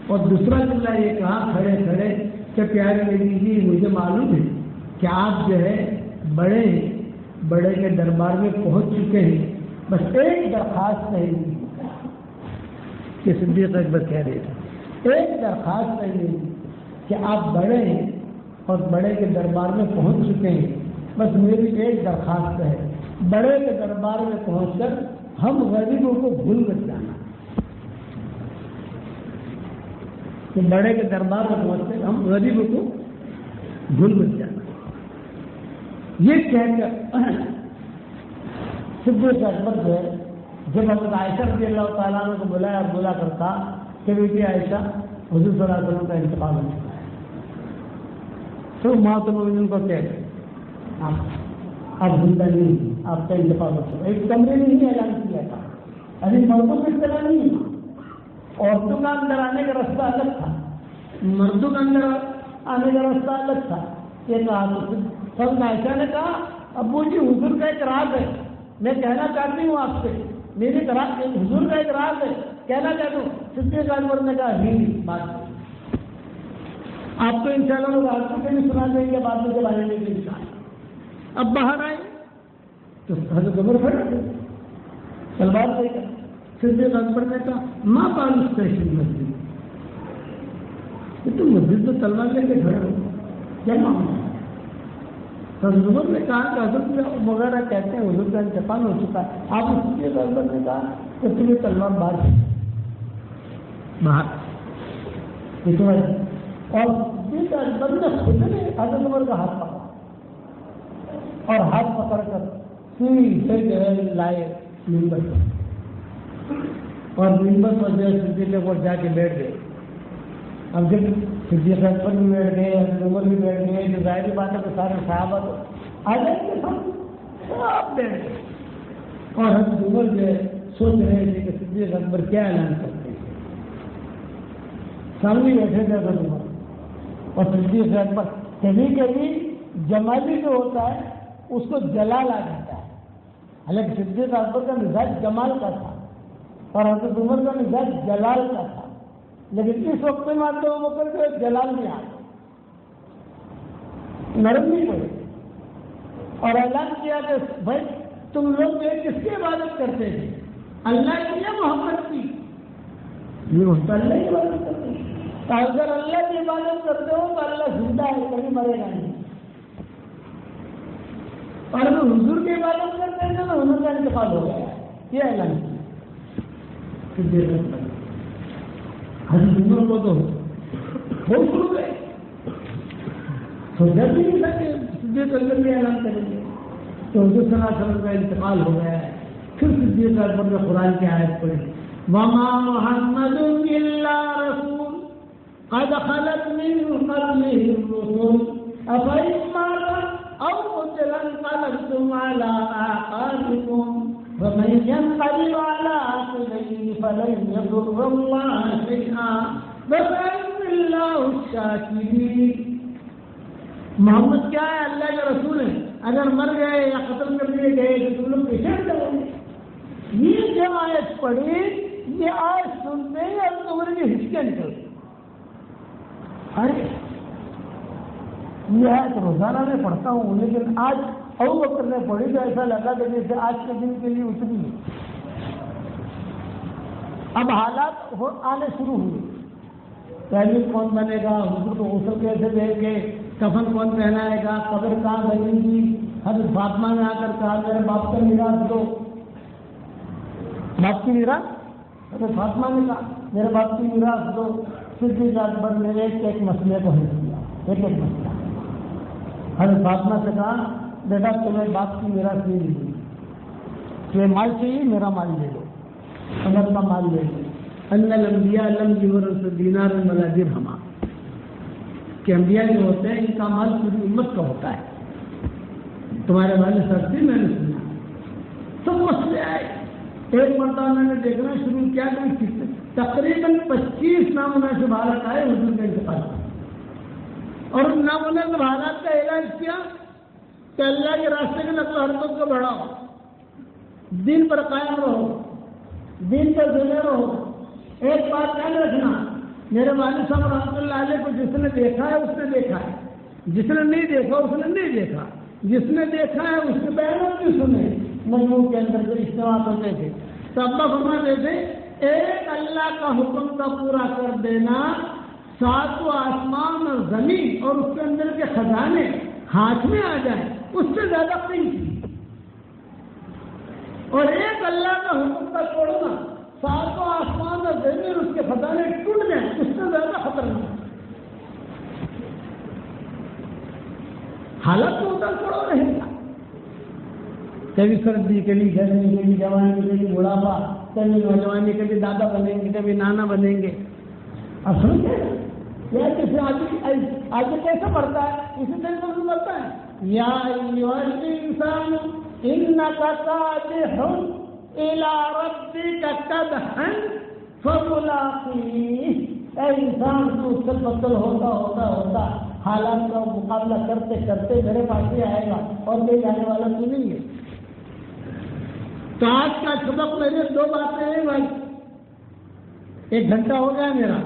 اور دوسرا جملہ یہ کہا کھڑے کھڑے کہ پیارے نبی جی مجھے معلوم ہے کہ آپ جو ہے بڑے ہیں، بڑے کے دربار میں پہنچ چکے ہیں، بس ایک درخواست نہیں کہ صدیق اکبر کہہ رہے تھے، ایک درخواست نہیں کہ آپ بڑے ہیں اور بڑے کے دربار میں پہنچ چکے ہیں، بس میری ایک درخواست ہے، بڑے کے دربار میں پہنچ کر ہم غریبوں کو بھول مت جانا، کہ بڑے کے دربار میں پہنچ کر ہم غریبوں کو بھول مت جانا۔ یہ کہہ کر صدیق اکبر جو ہے جب حضرت عائشہ رضی اللہ تعالیٰ عنہ کو بلایا اور بولا کرتا کہ بیٹی عائشہ حضور صلی اللہ علیہ وسلم کا انتقال ہو چکا ہے، تو امہات المؤمنین کو کہہ گئے آپ زندہ نہیں، آپ کا انتقال ہو چکا ہے۔ ایک کمرے میں ہی اعلان کیا تھا، ابھی مردوں میں اس طرح نہیں، عورتوں کا اندر آنے کا راستہ الگ تھا، مردوں کا اندر آنے کا راستہ الگ تھا۔ یہ کہا تو عائشہ نے کہا ابو جی حضور کا ایک راز ہے، میں کہنا چاہتی ہوں آپ سے، میری طرح حضور کا ایک راز ہے، کہنا چاہتا ہوں۔ صدیق اکبر نے کہا نہیں بات آپ کو انشاءاللہ لوگ آپ کو بھی سنا دیں گے، بعد میں جب آنے کے انسان اب باہر آئے تو حضرت عمر کھڑے تھے، تلوار لے کر۔ صدیق اکبر نے کہا ماں پالو اسٹیشن مسجد، تم مسجد تو تلوار لے کے کھڑے ہو، کیا معاملہ؟ حضرت عمر نے کہا کہ حضرت وغیرہ کہتے ہیں حضور کا انتقال ہو چکا ہے، آپ صدیق اکبر نے کہا کہ تمہیں تلوار باہر اور صدیق اکبر نے خود نے حضرت عمر کا ہاتھ پکڑا اور ہاتھ پکڑ کر سیدھے جو ہے لائے ممبر پر، اور ممبر پر جو ہے صدیق اکبر جا کے بیٹھ گئے۔ اب جب صدیق اکبر بھی بیٹھ گئے، حضرت عمر بھی بیٹھ گئے، جو ظاہری بات ہے کہ سارے صحابہ تو آ جائیں گے، سب بیٹھ گئے، اور حضرت عمر جو ہے سوچ رہے تھے کہ صدیق اکبر کیا اعلان کرتے ہیں۔ سامنے بیٹھے تھے حضرت عمر اور صدیق اکبر، کبھی کبھی جمالی جو ہوتا ہے اس کو جلال آ جاتا ہے، حالانکہ صدیق اکبر کا مزاج جمال کا تھا اور حضرت عمر کا مزاج جلال کا تھا، لیکن اس وقت میں مانتے ہو مکر جو جلال میں آ گئے، نرم نہیں پڑے اور اعلان کیا کہ بھائی تم لوگ جو کس کی عبادت کرتے تھے، اللہ کی یا محمد کی؟ یہ اللہ کی عبادت کرتے ہیں، اگر اللہ کی عبادت کرتے ہو تو اللہ زندہ ہے، کبھی مرے گا نہیں، اور اگر حضور کی عبادت کرتے ہیں تو حضور کا انتقال ہو گیا، یہ اعلان کیا۔ حضرت عمر کو تو ہوش اڑ گئے، سوچا بھی نہیں تھا کہ صدیق اکبر بھی اعلان کریں گے تو حضور صلی اللہ علیہ وسلم کا انتقال ہو گیا ہے۔ پھر صدیق اکبر نے قرآن کی آیت پڑھی، وما محمد الا رسول قد خلت من قبله الرسل افإن مات او قتل انقلبتم على اعقابكم ومن ينقلب على عقبيه فلن يضر الله شيئا وسيجزي الله الشاكرين۔ محمد کیا ہے؟ اللہ کے رسول ہیں، اگر مر گئے یا قتل کر دیے گئے تو تم لوگ پیچھے کرو گے۔ یہ جو آیت پڑھی، یہ آیت سنتے ہی حضرت عمر کی ہچکیاں نکل گئی۔ ارے یہ آیت روزانہ میں پڑھتا ہوں، لیکن آج ابو بکر نے پڑھی تو ایسا لگا کہ جیسے آج کے دن کے لیے اتری ہے۔ اب حالات آنے شروع ہوئے، پہلے کون بنے گا، حضور کو غسل کیسے دیں گے، کفن کون پہنائے گا، قبر کہاں بنے گی. حضرت فاطمہ نے آ کر کہا میرے باپ کا میراث دو. باپ کی میراث حضرت فاطمہ نے کہا میرے باپ کی میراث دو. صدیق اکبر نے ایک مسئلے کو حل کیا، ایک مسئلہ. حضرت فاطمہ سے کہا بیٹا تمہیں باپ کی میراث نہیں ملی، تمہیں مال چاہیے میرا مال لے لو، عمر کا مال لے لو. ان الانبیاء لم یورثوا دینارا ولا درہما، کہ انبیاء جو ہوتے ہیں ان کا مال پوری امت کا ہوتا ہے. تمہارے والے سر سے میں نے سنا سب مسئلے آئے. ایک مرتبہ میں نے دیکھنا شروع کیا کہ تقریباً 25 نامناسب حالات آئے حضور کے انتقال اور ان نامناسب حالات کا علاج کیا کہ اللہ کے راستے کے نقل و حرکت کو بڑھاؤ، دین پر قائم رہو، دین پر زندہ رہو. ایک بات یاد رکھنا، میرے والد صاحب رحمۃ اللہ علیہ کو جس نے دیکھا ہے اس نے دیکھا ہے، جس نے نہیں دیکھا اس نے نہیں دیکھا. جس نے دیکھا ہے اس کے بیانات بھی سنے. مجموع کے اندر جو اجتماع ہوتے تھے تو ابا فرماتے تھے ایک اللہ کا حکم کا پورا کر دینا، ساتوں آسمان اور زمین اور اس کے اندر کے خزانے ہاتھ میں آ جائیں اس سے زیادہ نہیں تھی. اور ایک اللہ کا حکم کا چھوڑنا، ساتوں آسمان اور زمین اور اس کے خزانے ٹوٹ جائیں اس سے زیادہ خطرناک. حالت تو اتر پڑو رہے گا، کبھی سردی، کبھی گرمی، کبھی جوانی، کبھی بڑھاپا، کبھی نوجوانی، کبھی دادا بنیں گے، کبھی نانا بنیں گے. اب سمجھے یا کسی آگے کیسے بڑھتا ہے اسی طریقے سے بڑھتا ہے. یا ایھا الانسان انک کادح الی ربک کدحا فملاقیہ. اے انسان تو چل بدل ہوتا ہوتا ہوتا حالات کا مقابلہ کرتے کرتے میرے پاس ہی آئے گا اور لے جانے والا تو نہیں ہے. تو آج کا سبق میرے دو باتیں ہیں بھائی. 1 گھنٹہ ہو گیا میرا،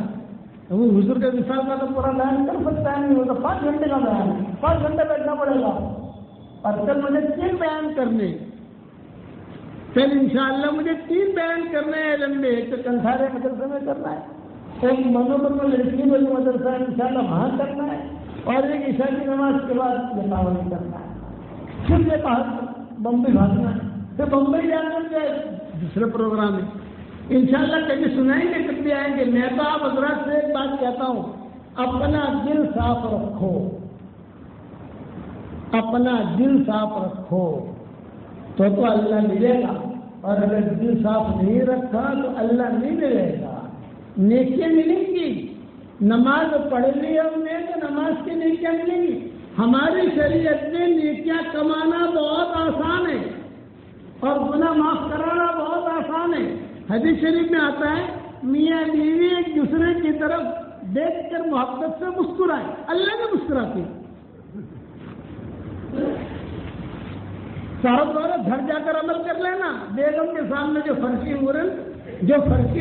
وہ حضور کے وصال کا تو پورا بیان کر سکتا ہے نہیں ہوتا. 5 گھنٹے کا بیان ہے، 5 گھنٹے بیٹھنا پڑے گا. اور کل مجھے 3 بیان کرنے، کل انشاءاللہ مجھے 3 بیان کرنے ہیں لمبے. ایک تو کنسارے مدرسے میں کرنا ہے، ایک منوبر میں لڑکی والی مدرسہ ہے انشاءاللہ وہاں کرنا ہے، اور ایک عشاء کی نماز کے بعد یہ پابندی کرنا ہے. پھر یہ بمبئی بھاگنا ہے، پھر بمبئی جا کر کے دوسرے پروگرام ہے انشاءاللہ. کبھی سنائیں گے کبھی آئیں گے. میں تو آپ حضرات سے ایک بات کہتا ہوں، اپنا دل صاف رکھو، اپنا دل صاف رکھو تو اللہ ملے گا. اور اگر دل صاف نہیں رکھا تو اللہ نہیں ملے گا. نیکیاں ملیں گی، نماز پڑھ لی ہم نے تو نماز کی نیکیاں ملیں گی. ہماری شریعت میں نیکیاں کمانا بہت آسان ہے اور گناہ معاف کرانا بہت آسان ہے. حدیث شریف میں آتا ہے میاں بیوی ایک دوسرے کی طرف دیکھ کر محبت سے مسکرائے، اللہ نے مسکراتی. صاحب عورت گھر جا کر عمل کر لینا، بیگم کے سامنے جو فرشی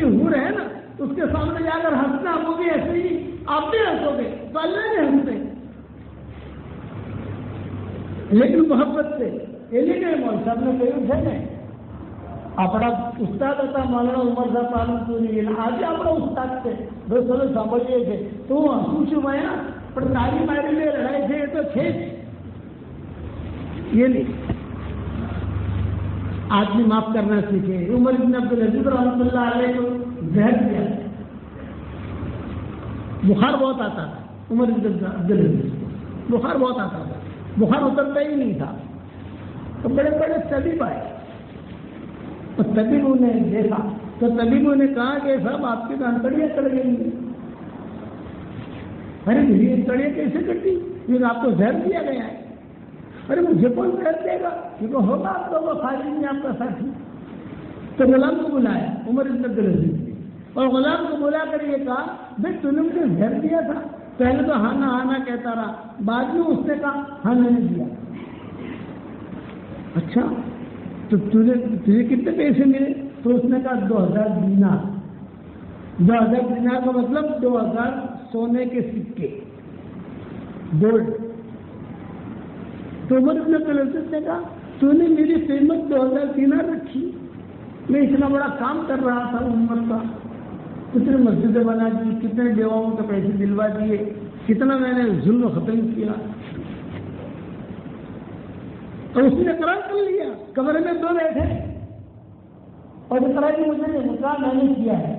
حور ہے نا اس کے سامنے جا کر ہنسنا، وہ بھی ایسے ہی آپ بھی ہنسو گے تو اللہ نے ہنسے، لیکن محبت سے. یہ نہیں مول صاحب نے کہی تھے اپنا استاد ہوتا مولانا عمر صاحب معلوم پوری آج اپنا استاد سے دوستوں سمجھے تھے تو ہنسو شمایا پر تاری ماری میں لڑائی تھے تو تھے یہ نہیں. آدمی معاف کرنا سیکھے. عمر بن عبدالعزیز رحمۃ اللہ علیہ کو زہر دیا، بخار بہت آتا تھا. عمر بن عبدالعزیز کو بخار بہت آتا تھا، بخار اترتا ہی نہیں تھا. تو بڑے بڑے طبیب آئے تو طبیبوں نے دیکھا تو طبیبوں نے کہا کہ صاحب آپ کی تو انتڑیاں چڑھ گئی. ارے میری انتڑیاں کیسے کٹی؟ کیونکہ آپ کو زہر دیا گیا ہے. ارے مجھے کون زہر دے گا؟ کیونکہ ہوگا آپ لوگوں خارج میں آپ کا ساتھی. تو غلام کو بلایا عمر بن عبدالعزیز نے، اور غلام کو بلا کر یہ کہا بھائی تم نے مجھے زہر دیا تھا. پہلے تو ہاں نہ کہتا رہا، بعد میں اس نے کہا ہاں میں نے دیا. اچھا تو تجھے کتنے پیسے ملے؟ تو اس نے کہا 2000 دینار. 2000 دینار کا مطلب 2000 سونے کے سکے، گولڈ. تو عمر بن عبدالعزیز نے کہا تو نے میری قیمت 2000 دینار رکھی، میں اتنا بڑا کام کر رہا تھا امت کا کتنے مسجدیں بنا دی, کتنے بیواؤں کے پیسے دلوا دیے, کتنا میں نے ظلم ختم کیا. اور اس نے اقرار کر لیا, کمرے میں دو بیٹھے اور اقرار کی مجھے نے کہا میں نے کیا ہے.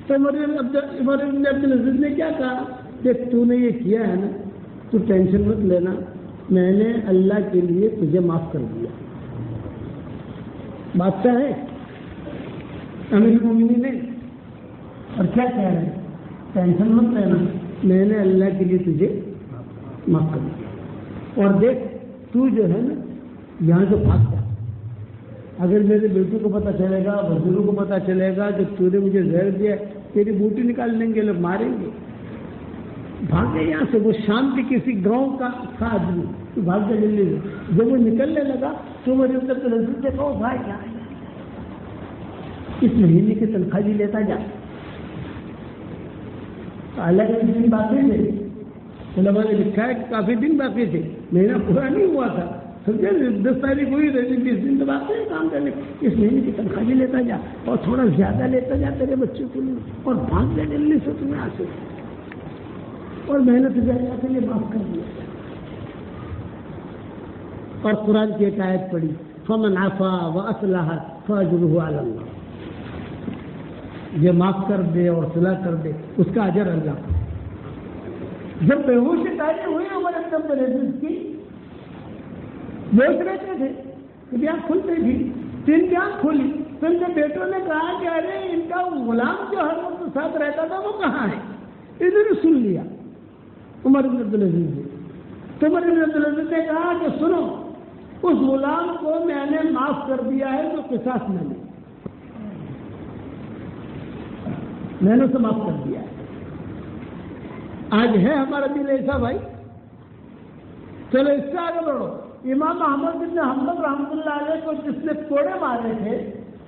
تو عمر بن عبدالعزیز نے کیا کہا کہ تو نے یہ کیا ہے نا, تو ٹینشن مت لینا, میں نے اللہ کے لیے تجھے معاف کر دیا. بادشاہ ہے امیر المومنین نے, اور کیا کہہ رہے ہیں, ٹینشن مت لینا, میں نے اللہ کے لیے تجھے معاف کر دیا. اور دیکھ تو جو ہے نا یہاں سے بھاگ جا, اگر میرے بیٹوں کو پتہ چلے گا, بزرگوں کو پتہ چلے گا کہ تو نے مجھے زہر دیا, تیری بوٹی نکال لیں گے, لوگ ماریں گے. بھاگ گئے یہاں سے. وہ شام کے کسی گاؤں کا تھا آدمی, تو بھاگ گیا جلدی سے. جب وہ نکلنے لگا تو مجھے رسول سے کہو بھائی کیا اس مہینے کی تنخواہ بھی لیتا جا. الگ دن باقی تھے, علماء نے لکھا ہے کہ کافی دن باقی تھے, مہینہ پورا نہیں ہوا تھا, سمجھے 10 تاریخ ہوئی رہی, 20 دن تو باقی ہے کام کرنے. اس مہینے کی تنخواہ بھی لیتا جا اور تھوڑا زیادہ لیتا جا تیرے بچوں کے لیے, اور بھاگ جا جلدی سے تمہیں آ سکے. اور محنت جائے کے لیے معاف کر دیا. اور قرآن کی ایک آیت پڑھی, فمن عفا واصلح فاجرہ علی اللہ. یہ معاف کر دے اور صلح کر دے, اس کا اجر اللہ کا. جب بیہوش تعلیم ہوئی عمر بن عبدالعزیز کی, بیٹھ رہتے تھے, کبھی آنکھ کھلتی تھی, 3 کی آنکھ کھولی تو ان کے بیٹوں نے کہا کہ ارے ان کا غلام جو ہر وقت ساتھ رہتا تھا وہ کہاں ہے. انہوں نے سن لیا عمر بن عبدالعزیز نے. تو عمر بن عبدالعزیز نے کہا کہ سنو, اس غلام کو میں نے معاف کر دیا ہے تو قصاص میں نے اسے معاف کر دیا ہے. آج ہے ہمارا دل ایسا بھائی. چلو اس سے آگے بڑھو. امام احمد بن حنبل رحمۃ اللہ علیہ کو جس نے کوڑے مارے تھے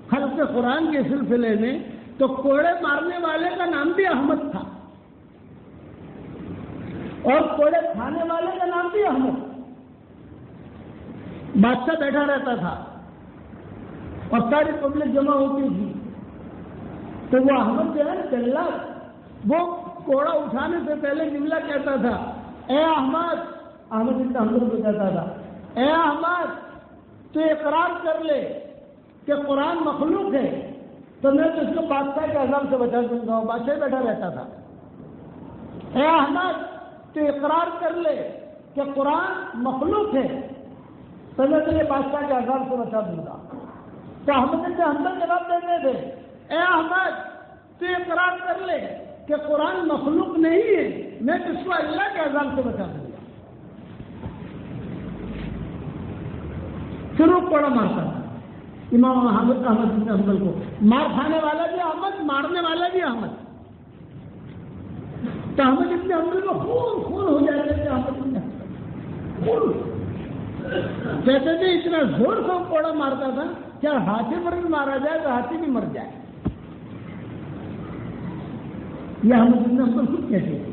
خلق قرآن کے سلسلے میں, تو کوڑے مارنے والے کا نام بھی احمد تھا, اور کوڑے کھانے والے کا نام بھی احمد. بادشاہ بیٹھا رہتا تھا اور ساری پبلک جمع ہوتی تھی, تو وہ احمد جو ہے نا جلاد, وہ کوڑا اٹھانے سے پہلے جملہ کہتا تھا, اے احمد, احمد بن حنبل کو کہتا تھا, اے احمد تو اقرار کر لے کہ قرآن مخلوق ہے تو میں تو اس کو بادشاہ کے عذاب سے بچا دوں گا. بادشاہ بیٹھا رہتا تھا. اے احمد تو اقرار کر لے کہ قرآن مخلوق ہے تو میں تجھے بادشاہ کے عذاب سے بچا دوں گا. تو احمد بن حنبل جواب دیتے تھے, اے احمد تو اقرار کر لے کہ قرآن مخلوق نہیں ہے, میں اس کو اللہ کے عذاب سے بچا دوں گا. پھر وہ کوڑا مارتا تھا امام احمد بن حنبل کو. مار کھانے والا بھی احمد, مارنے والا بھی احمد. تو احمد بن حنبل کو خون ہو جاتے تھے. احمد بن حنبل کہتے تھے اتنا زور سے کوڑا مارتا تھا کیا ہاتھی پر بھی مارا جائے تو ہاتھی بھی مر جائے. یہ احمد بن حنبل خود کہتے تھے.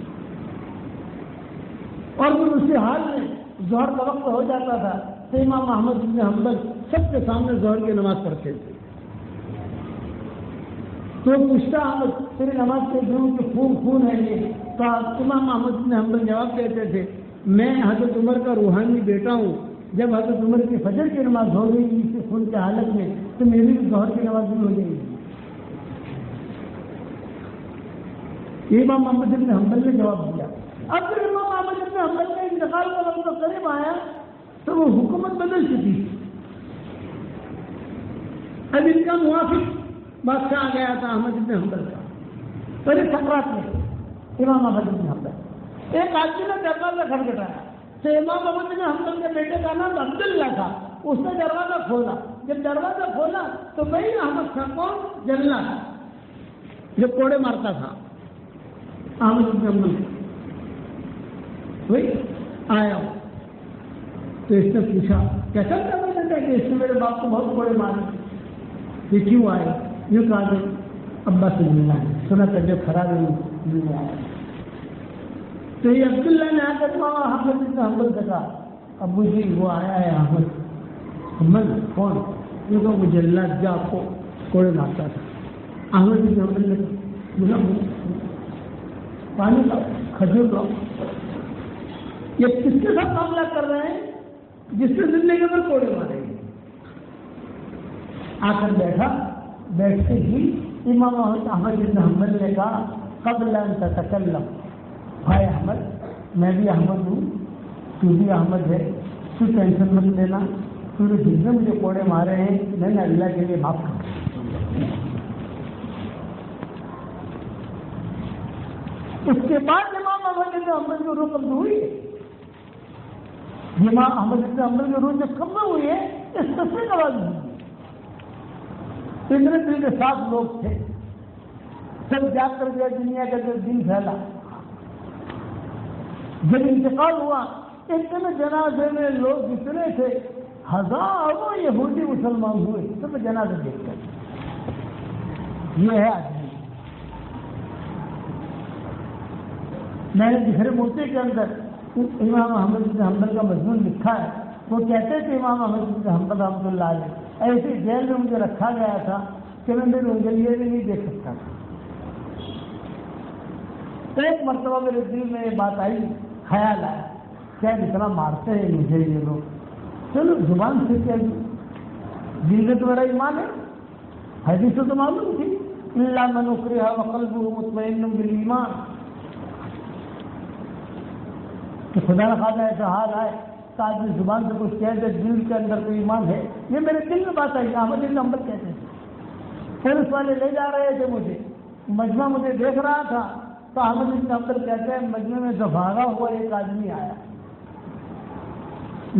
اور پھر اسی حال میں ظہر کا وقت ہو جاتا تھا تو امام احمد بن حنبل سب کے سامنے ظہر کی نماز پڑھتے تھے. تو پوچھتا احمد تیری نماز کے دونوں کے خون ہے یہ, تو امام احمد بن حنبل جواب دیتے تھے, میں حضرت عمر کا روحانی بیٹا ہوں. جب حضرت عمر کی فجر کی نماز ہو گئی اس کے خون کی حالت میں, تو میری بھی ظہر کی نماز بھی ہو جائے گی. امام احمد بن حنبل نے جواب دیا. اب پھر امام احمد بن حنبل نے انتقال کا وقت قریب آیا تو وہ حکومت بدل چکی. اب ان کا موافق بادشاہ آ گیا تھا احمد بن حنبل کا. پہلے سکرات میں امام احمد بن حنبل, ایک آدمی نے دروازہ کھٹکھٹایا تو امام احمد بن حنبل کے بیٹے کا نام عبداللہ تھا. اس نے دروازہ کھولا. جب دروازہ کھولا تو وہی احمد تھا. کون؟ جلنا جو کوڑے مارتا تھا احمد بن حنبل. وہی آیا تو اس نے پوچھا کیسا کرنا تھا کہ اس نے میرے باپ کو بہت کوڑے مارے, یہ کیوں آئے؟ یوں کہا ابا سے ملنا ہے, سنا طبیعت خراب ہے ملنے آیا. تو یہ عبداللہ نے آ کر احمد بن حنبل سے کہا, ابو جی وہ آیا ہے احمد. کون؟ یہ کہ وہ جلاد جو آپ کو کوڑے مارتا تھا. احمد بن حنبل نے پانی لاؤ، کھجور لاؤ. یہ کس کے ساتھ معاملہ کر رہے ہیں؟ جس سے زندگی میں کوڑے مارے گے. آ کر بیٹھا. بیٹھتے ہی امام احمد بن حنبل نے کہا قبل ان تتکلم، بھائی احمد میں بھی احمد ہوں، تو بھی احمد ہے، تو ٹینشن مت لینا، تو نے جس میں مجھے کوڑے مارے ہیں میں نے اللہ کے لیے معاف کر. اس کے بعد امام احمد بن حنبل کی روح قبض ہوئی. امام احمد بن حنبل کی روح جب قبض ہوئی ہے اس تصویر کا بات نہیں. اتنے دن کے 7 لوگ تھے، سب جا کر گئے، دنیا کا جو دن پھیلا. جب انتقال ہوا اتنے جنازے میں لوگ اتنے تھے، ہزاروں یہودی مسلمان ہوئے سب جنازے دیکھ کر. یہ ہے آدمی. میں نے دکھرے مورتی کے اندر امام احمد بن حنبل کا مضمون لکھا ہے. وہ کہتے تھے امام احمد بن حنبل رحمۃ اللہ علیہ ایسی جیل میں مجھے رکھا گیا تھا کہ میں میری انگلیاں بھی نہیں دیکھ سکتا تھا. تو ایک مرتبہ میرے دل میں یہ بات آئی، خیال آیا کیا اتنا مارتے ہیں مجھے یہ لوگ، چلو زبان سے کیا دل میں تو میرا ایمان ہے، حدیث تو معلوم تھی الا من اکرہ وقلبہ مطمئن بالایمان، کہ خدا نہ خواستہ ایسا حال آئے کہ آدمی زبان سے کچھ کہہ دے دل کے اندر کوئی ایمان ہے. یہ میرے دل میں بات آئی. احمد بن حنبل کہتے ہیں پولیس والے لے جا رہے تھے مجھے، مجمع مجھے دیکھ رہا تھا تو احمد بن حنبل کہتے ہیں مجمع میں دفاغا ہوا ایک آدمی آیا.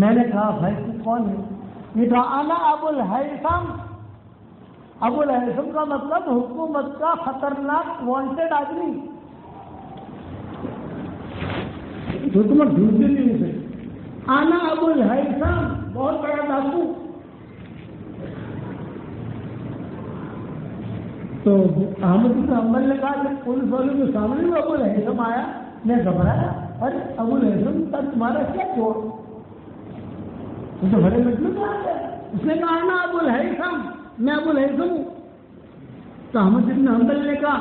میں نے کہا بھائی تو کون ہے؟ یہ کہا انا ابو الہیثم. ابو الہیثم کا مطلب حکومت کا خطرناک وانٹیڈ آدمی، حکومت ڈھونڈتی تھی اسے. انا ابو الہیثم بہت بڑا ڈاکو. تو احمد بن حنبل نے کہا کہ پولیس والوں کے سامنے میں ابو الہیثم آیا. میں گھبرایا، ارے ابو الہیثم کا تمہارا کیا چھوڑ، وہ تو بڑے مجمع میں آ گیا. اس نے کہا نا ابو الہیثم، میں ابو الہیثم ہوں. تو احمد بن حنبل نے کہا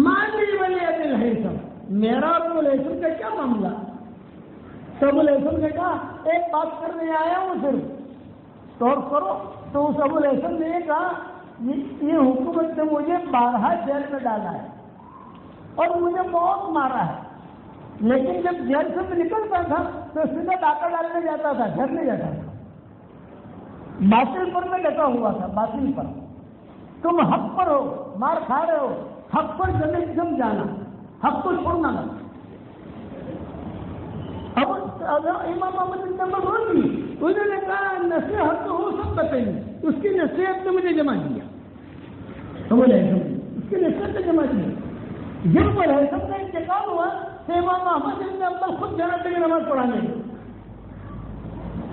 مالی ولی ابو الہیثم، میرا ابو الہیثم کا کیا معاملہ. تو ابو الہیثم نے کہا ایک بات کرنے آیا ہوں صرف، غور کرو. تو اس ابو الہیثم نے یہ کہا یہ حکومت نے مجھے 12 جیل میں ڈالا ہے اور مجھے بہت مارا ہے، لیکن جب جیل سے میں نکلتا تھا تو سیدھا ڈاکہ ڈالنے جاتا تھا، گھر نہیں جاتا تھا. باطل پر میں ڈٹا ہوا تھا، باطل پر. تم حق پر ہو، مار کھا رہے ہو، حق پر جم جانا، حق کو چھوڑنا مت. اب امام احمد بن حنبل روئی، انہوں نے کہا نصیحت تو ہو سب بتائیے. اس کی نصیحت نے مجھے جمع کیا. ابو الہیثم اس کی نصیحت نے جمع کیا. جب ابو الہیثم کا انتقال ہوا تو امام احمد بن حنبل خود جنازے کی نماز پڑھانے گئے.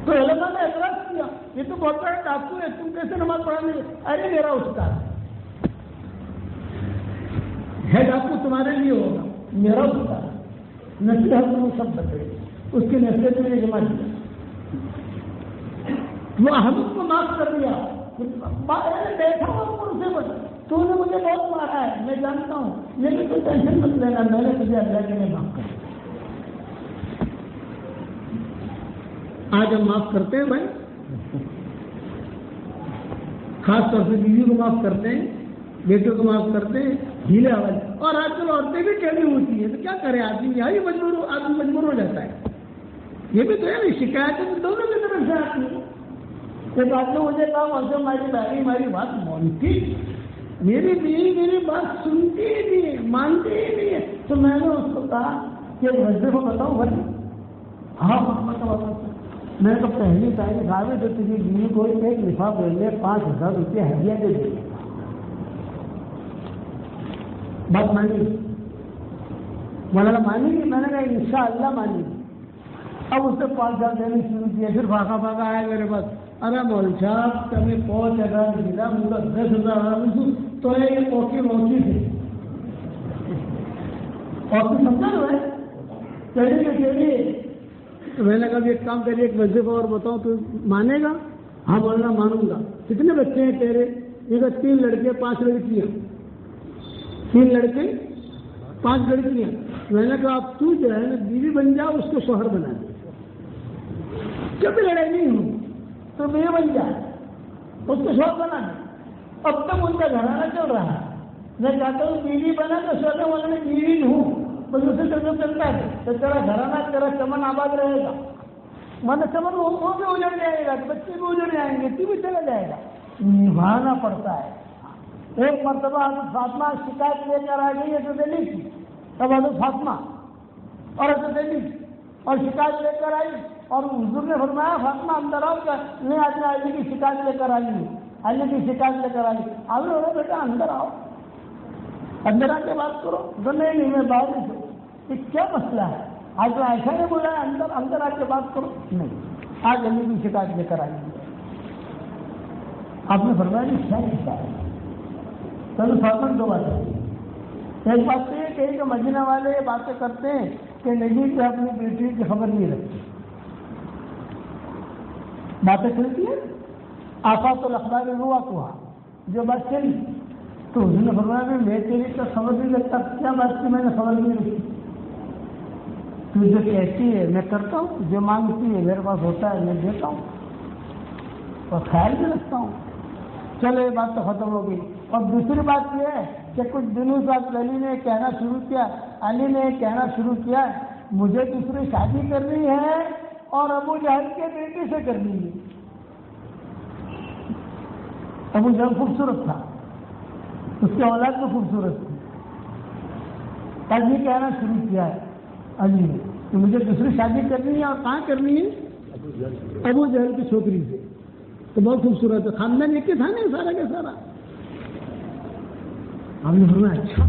تو علماء نے اعتراض کیا یہ تو بہت بڑا ڈاکو ہے، تم کیسے نماز پڑھانے گئے؟ ارے میرا استاد ہے، ڈاکو تمہارے لیے ہوگا، میرا استاد. نصیحت کو سب بتائیے، اس کی نصیحت میں جمع کیا. وہ احمد کو معاف کر دیا. بیٹھا ہوا کرسی پر، تو نے مجھے بہت مارا ہے میں جانتا ہوں، لیکن کوئی ٹینشن مت لینا، میں نے تجھے اللہ کے لیے معاف کر. آج ہم معاف کرتے ہیں بھائی، خاص طور سے بیوی کو معاف کرتے ہیں، بیٹوں کو معاف کرتے ہیں، ڈھیلے حوالے. اور آج کل عورتیں بھی ٹیڑھی ہوتی ہیں تو کیا کرے آدمی، یہی آدمی مجبور ہو جاتا ہے. یہ بھی تو ہے نا، شکایتیں تو دونوں کی طرف سے آتی ہیں. جب آپ نے مجھے کہا ویسے ہماری بہن ہماری بات مانتی، میری بیوی میری بات سنتی ہی نہیں ہے، مانتی ہی نہیں ہے، تو میں نے اس کو کہا کہ ویسے کو بتاؤ بھائی. ہاں بتاؤ. میں تو پہلی تاریخ صاحب تو تجھے بیوی کو ایک لفاف دے لے 5000 روپئے ہدیہ دے دے. بات مانی، مولانا مانی گی؟ میں نے کہا انشاءاللہ مانی گی. اب اس سے 5000 دینے شروع کیے، پھر بھاگا بھاگا آیا میرے پاس. ارے مول صاحب تمہیں 5000 ملا، مجھے 10,000 تو یہ اوکی موکی تھی. اور تو سمجھا ہے چلیے کے لیے. تو میں نے کہا ایک کام کریے، ایک وظیفہ اور بتاؤ تو مانے گا؟ ہاں بولنا مانوں گا. کتنے بچے ہیں تیرے؟ یہ 3 لڑکے 5 لڑکیاں. 3 لڑکے 5 لڑکیاں. میں نے کہا اب تو جو ہے نا بیوی بن جاؤ, اس کو شوہر بنا دے. کبھی لڑائی نہیں ہوں تو بیوی بن جائے, اس کو شوہر بنا دے. اب تک ان کا گھرانہ چل رہا ہے. میں چاہتا ہوں بیوی بنا تو سوچا والے میں بیوی ہوں, بس اسے تو چلتا ہے تو تیرا گھرانہ تیرا چمن آباد رہے گا. مانا چمن وہ بھی اجڑ جائے گا, بچے بھی اجڑ جائیں گے, تو بھی چلا جائے گا. نبھانا پڑتا ہے. ایک مرتبہ حضرت فاطمہ شکایت لے کر آ گئی حضرت علی کی. تب حضرت فاطمہ اور حضرت علی اور شکایت لے کر آئی, اور حضور نے فرمایا فاطمہ اندر آؤ. نہیں آج میں علی کی شکایت لے کر آئی ہوں, علی کی شکایت لے کر آئی. آپ نے بولا بیٹا اندر آؤ, اندر آ کے بات کرو. تو نہیں میں باہر ہوں. یہ کیا مسئلہ ہے؟ آج تو ایسا نہیں بولا ہے اندر آ کے بات کرو. نہیں, آج علی کی شکایت لے کر آئی. آپ نے فرمایا کیا شکایت؟ چلو فاطمہ دو باتیں. ایک بات تو یہ کہ مدینہ والے یہ باتیں کرتے ہیں کہ نبی سے اپنی بیٹی کی خبر نہیں رکھتی. باتیں چلتی ہیں آفات الاخبار ہوا تو جو بات چلی تو اس نے فرمایا میں تیری تو خبر نہیں رکھتا. کیا بات کی میں نے خبر نہیں رکھی؟ تو جو کہتی ہے میں کرتا ہوں, جو مانگتی ہے میرے پاس ہوتا ہے میں دیتا ہوں, اور خیال بھی رکھتا ہوں. چلو یہ بات تو ختم ہو گئی. اور دوسری بات یہ ہے کہ کچھ دنوں سے علی نے کہنا شروع کیا مجھے دوسری شادی کرنی ہے اور ابو جہل کے بیٹے سے کرنی ہے. ابو جہل خوبصورت تھا, اس کی اولاد بھی خوبصورت تھی. علی کہنا شروع کیا ہے علی نے کہ مجھے دوسری شادی کرنی ہے, اور کہاں کرنی ہے؟ ابو جہل کی چھوکری سے. تو بہت خوبصورت ہے, خاندان ایک ہی تھا نہیں سارا کا سارا. آپ نے فرمایا اچھا,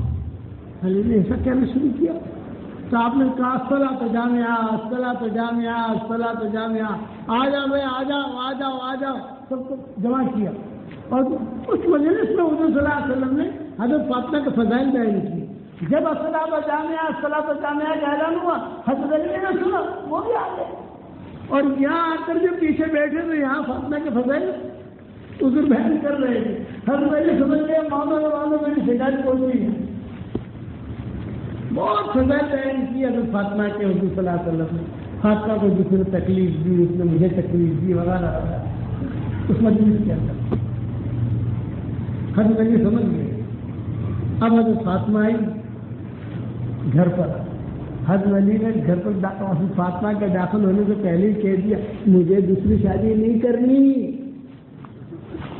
علی نے ایسا کہنا شروع کیا. تو آپ نے کہا الصلاۃ جامعہ, الصلاۃ جامعہ, الصلاۃ جامعہ, آ جاؤ بھائی, آ جاؤ آ جاؤ آ جاؤ. سب کو جمع کیا, اور اس مجلس میں حضور صلی اللہ علیہ وسلم نے حضرت فاطمہ کے فضائل بیان کیے. جب الصلاۃ جامعہ الصلاۃ جامعہ کا اعلان ہوا, حضرت علی نے سنا, وہ بھی آ گئے. اور یہاں آ کر جب پیچھے بیٹھے تو یہاں فاطمہ کے فضائل حضور بیان کر رہے تھے. حضرت علی سمجھ گئے مانو میری شکایت پہنچی ہے. بہت فضائل بیان کی حضرت فاطمہ کے حضور صلی اللہ علیہ وسلم نے. فاطمہ کو جس نے تکلیف دی, اس نے مجھے تکلیف دی وغیرہ اس مجلس کے اندر. حضرت علی سمجھ گئے. اب حضرت فاطمہ آئی گھر پر. حضرت علی نے گھر پر فاطمہ کے داخل ہونے سے پہلے ہی کہہ دیا مجھے دوسری شادی نہیں کرنی,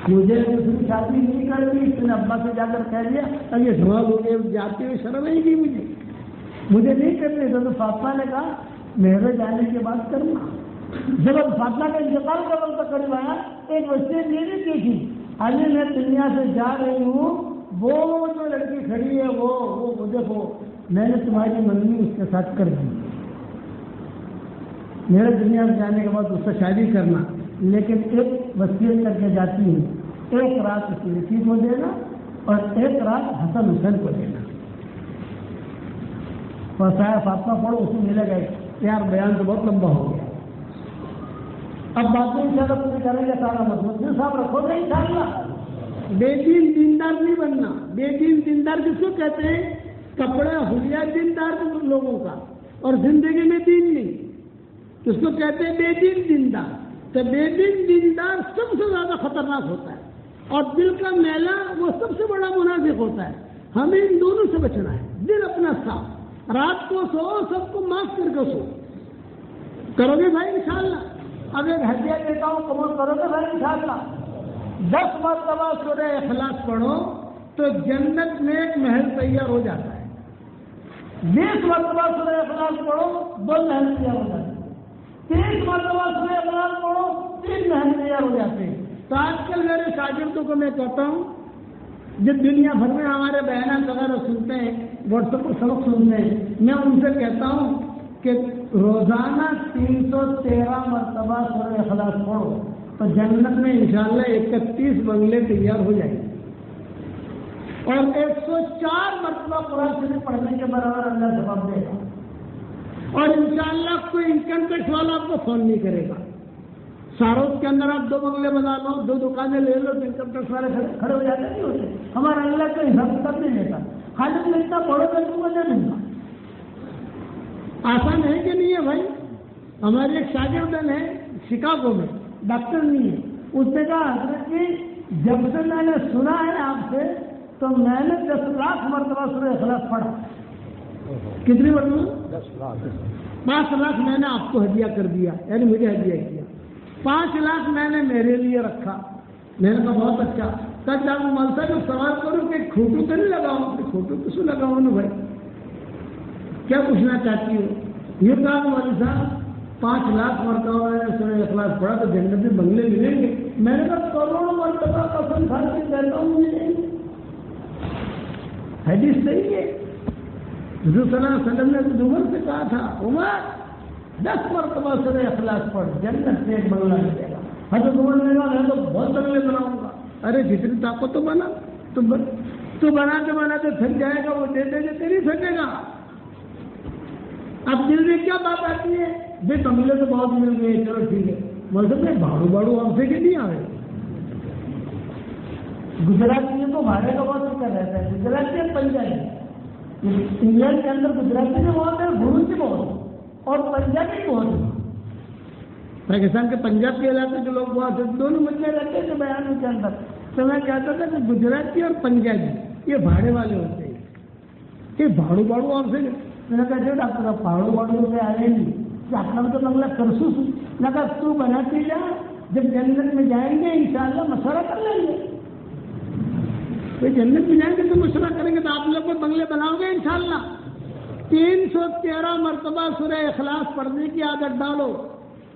مجھے دوسری شادی نہیں کرنی. اس نے ابا سے جا کر کہہ دیا, اب یہ سوال ہو گیا, جاتے ہوئے شرم نہیں کی مجھے نہیں کرنی. تو فاطمہ نے کہا میرے جانے کے بعد کرنا. جب فاطمہ کا انتقال کا وقت قریب آیا, ایک وصیت یہ نہیں کی تھی علی میں دنیا سے جا رہی ہوں, وہ جو لڑکی کھڑی ہے وہ دیکھو میں نے تمہاری منگنی اس کے ساتھ کر دی. میرے دنیا سے جانے کے بعد اس سے شادی کرنا, لیکن ایک وصیت کر کے جاتی ہوں, ایک رات اس کی رسید کو دینا اور ایک رات حسن حسین کو دینا. اور فاطمہ پڑھو, اس میں ملے گا. یار بیان تو بہت لمبا ہو گیا, اب بات نہیں زیادہ پوری کریں گے. سارا مطلب صاحب رکھو گے انشاءاللہ. بے دین دیندار نہیں بننا. بے دین دیندار کس کو کہتے ہیں؟ کپڑا حلیہ دیندار لوگوں کا, اور زندگی میں دین نہیں, اس کو کہتے ہیں بے دین دیندار. تو بے دین دیندار سب سے زیادہ خطرناک ہوتا ہے, اور دل کا میلہ وہ سب سے بڑا منافق ہوتا ہے. ہمیں ان دونوں سے بچنا ہے. دل اپنا صاف, رات کو سو, سب کو معاف کر کے سو. کرو گے بھائی انشاءاللہ؟ اب ایک ہدیہ دیتا ہوں, قبول کرو گے بھائی انشاءاللہ؟ 10 مرتبہ سورہ اخلاص پڑھو تو جنت میں ایک محل تیار ہو جاتا ہے. 20 مرتبہ سورہ اخلاص پڑھو 2 محل تیار ہو جاتے ہیں. 30 مرتبہ سورہ اخلاص پڑھو 3 محل تیار ہو جاتے ہیں. تو آج کل میرے شاگردوں کو میں کہتا ہوں, جب دنیا بھر میں ہمارے بیانات وغیرہ سنتے ہیں, واٹس ایپ پر سبق سنتے ہیں, میں ان سے کہتا ہوں کہ روزانہ 313 مرتبہ سورہ اخلاص پڑھو تو جنت میں انشاءاللہ 31 بنگلے تیار ہو جائیں گے. اور 104 مرتبہ قرآن شریف پڑھنے کے برابر اللہ ثواب دے گا. اور انشاءاللہ کوئی انکم ٹیکس والا آپ کو فون نہیں کرے گا. ساروس کے اندر آپ 2 بنگلے بنا لو, 2 دکانیں لے لو, تو انکم ٹیکس والے کھڑے ہو جاتے نہیں ہوتے. ہمارا اللہ کا حساب کتاب نہیں لیتا. خالد میں اتنا پڑھو تو تم کو دے دوں گا. آسان ہے کہ نہیں ہے بھائی؟ ہمارے ایک شاگرد ہے شکاگو میں، ڈاکٹر نہیں ہے، اس نے کہا حضرت جی جب سے میں نے سنا ہے آپ سے تو میں نے 10 لاکھ مرتبہ سورہ اخلاص پڑھا. کتنی مرتبہ؟ 10 لاکھ. 5 لاکھ میں نے آپ کو ہدیہ کر دیا، یعنی مجھے ہدیہ کیا. 5 لاکھ میں نے میرے لیے رکھا. میں نے کہا بہت اچھا. کل جب ملتا جو سوال کروں کہ کھوٹو تو نہیں لگاؤں؟ کھوٹو کس لگاؤں نا بھائی؟ کیا پوچھنا چاہتی ہو؟ یہ کہا مولوی صاحب 5 لاکھ مرتبہ میں نے سورہ اخلاص پڑھا تو جنت میں بنگلے ملیں گے. میں نے کہا کروڑوں مرتبہ قسم کھا کے کہتا ہوں ملیں گے. حدیث صحیح ہے. حضور صلی اللہ علیہ وسلم نے عمر سے کہا تھا عمر 10 مرتبہ سورہ اخلاص پڑھ جنت سے ایک بنگلہ ملے گا. حضرت عمر نے کہا میں تو بہت بنگلے بناؤں گا. ارے جتنی طاقت تو بنا تو بناتے تھک جائے گا، وہ دیتے دیتے نہیں تھکے گا. اب دل میں کیا بات آتی ہے؟ بھائی بنگلے تو بہت مل گئے، چلو ٹھیک ہے. مطلب میں بھاڑو ہم سے کہ نہیں آئے. گجراتی کو بھاڑے کا بہت فکر رہتا ہے. گجراتی اور پنجابی انگلینڈ کے اندر گجراتی میں بہت ہے، بھروچی بہت اور پنجابی بہت ہے. پاکستان کے پنجاب کے علاقے کے لوگ بہت ہیں، دونوں مسئلے رہتے ہیں بیانوں کے اندر. تو میں کہتا تھا کہ گجراتی اور پنجابی یہ بھاڑے والے ہوتے ہیں. یہ بھاڑو آپ سے میں نے کہا ڈاکٹر بھاڑو سے آئے نہیں کہ اپنا تو بنگلہ کرسوس لگا تو بناتی جا، جب جنت میں جائیں گے انشاءاللہ مشورہ کر لیں گے. تو جنت میں جائیں گے تو مشورہ کریں گے تو آپ لوگ کو بنگلے بناؤ گے انشاءاللہ. 313 مرتبہ سورہ اخلاص پڑھنے کی عادت ڈالو.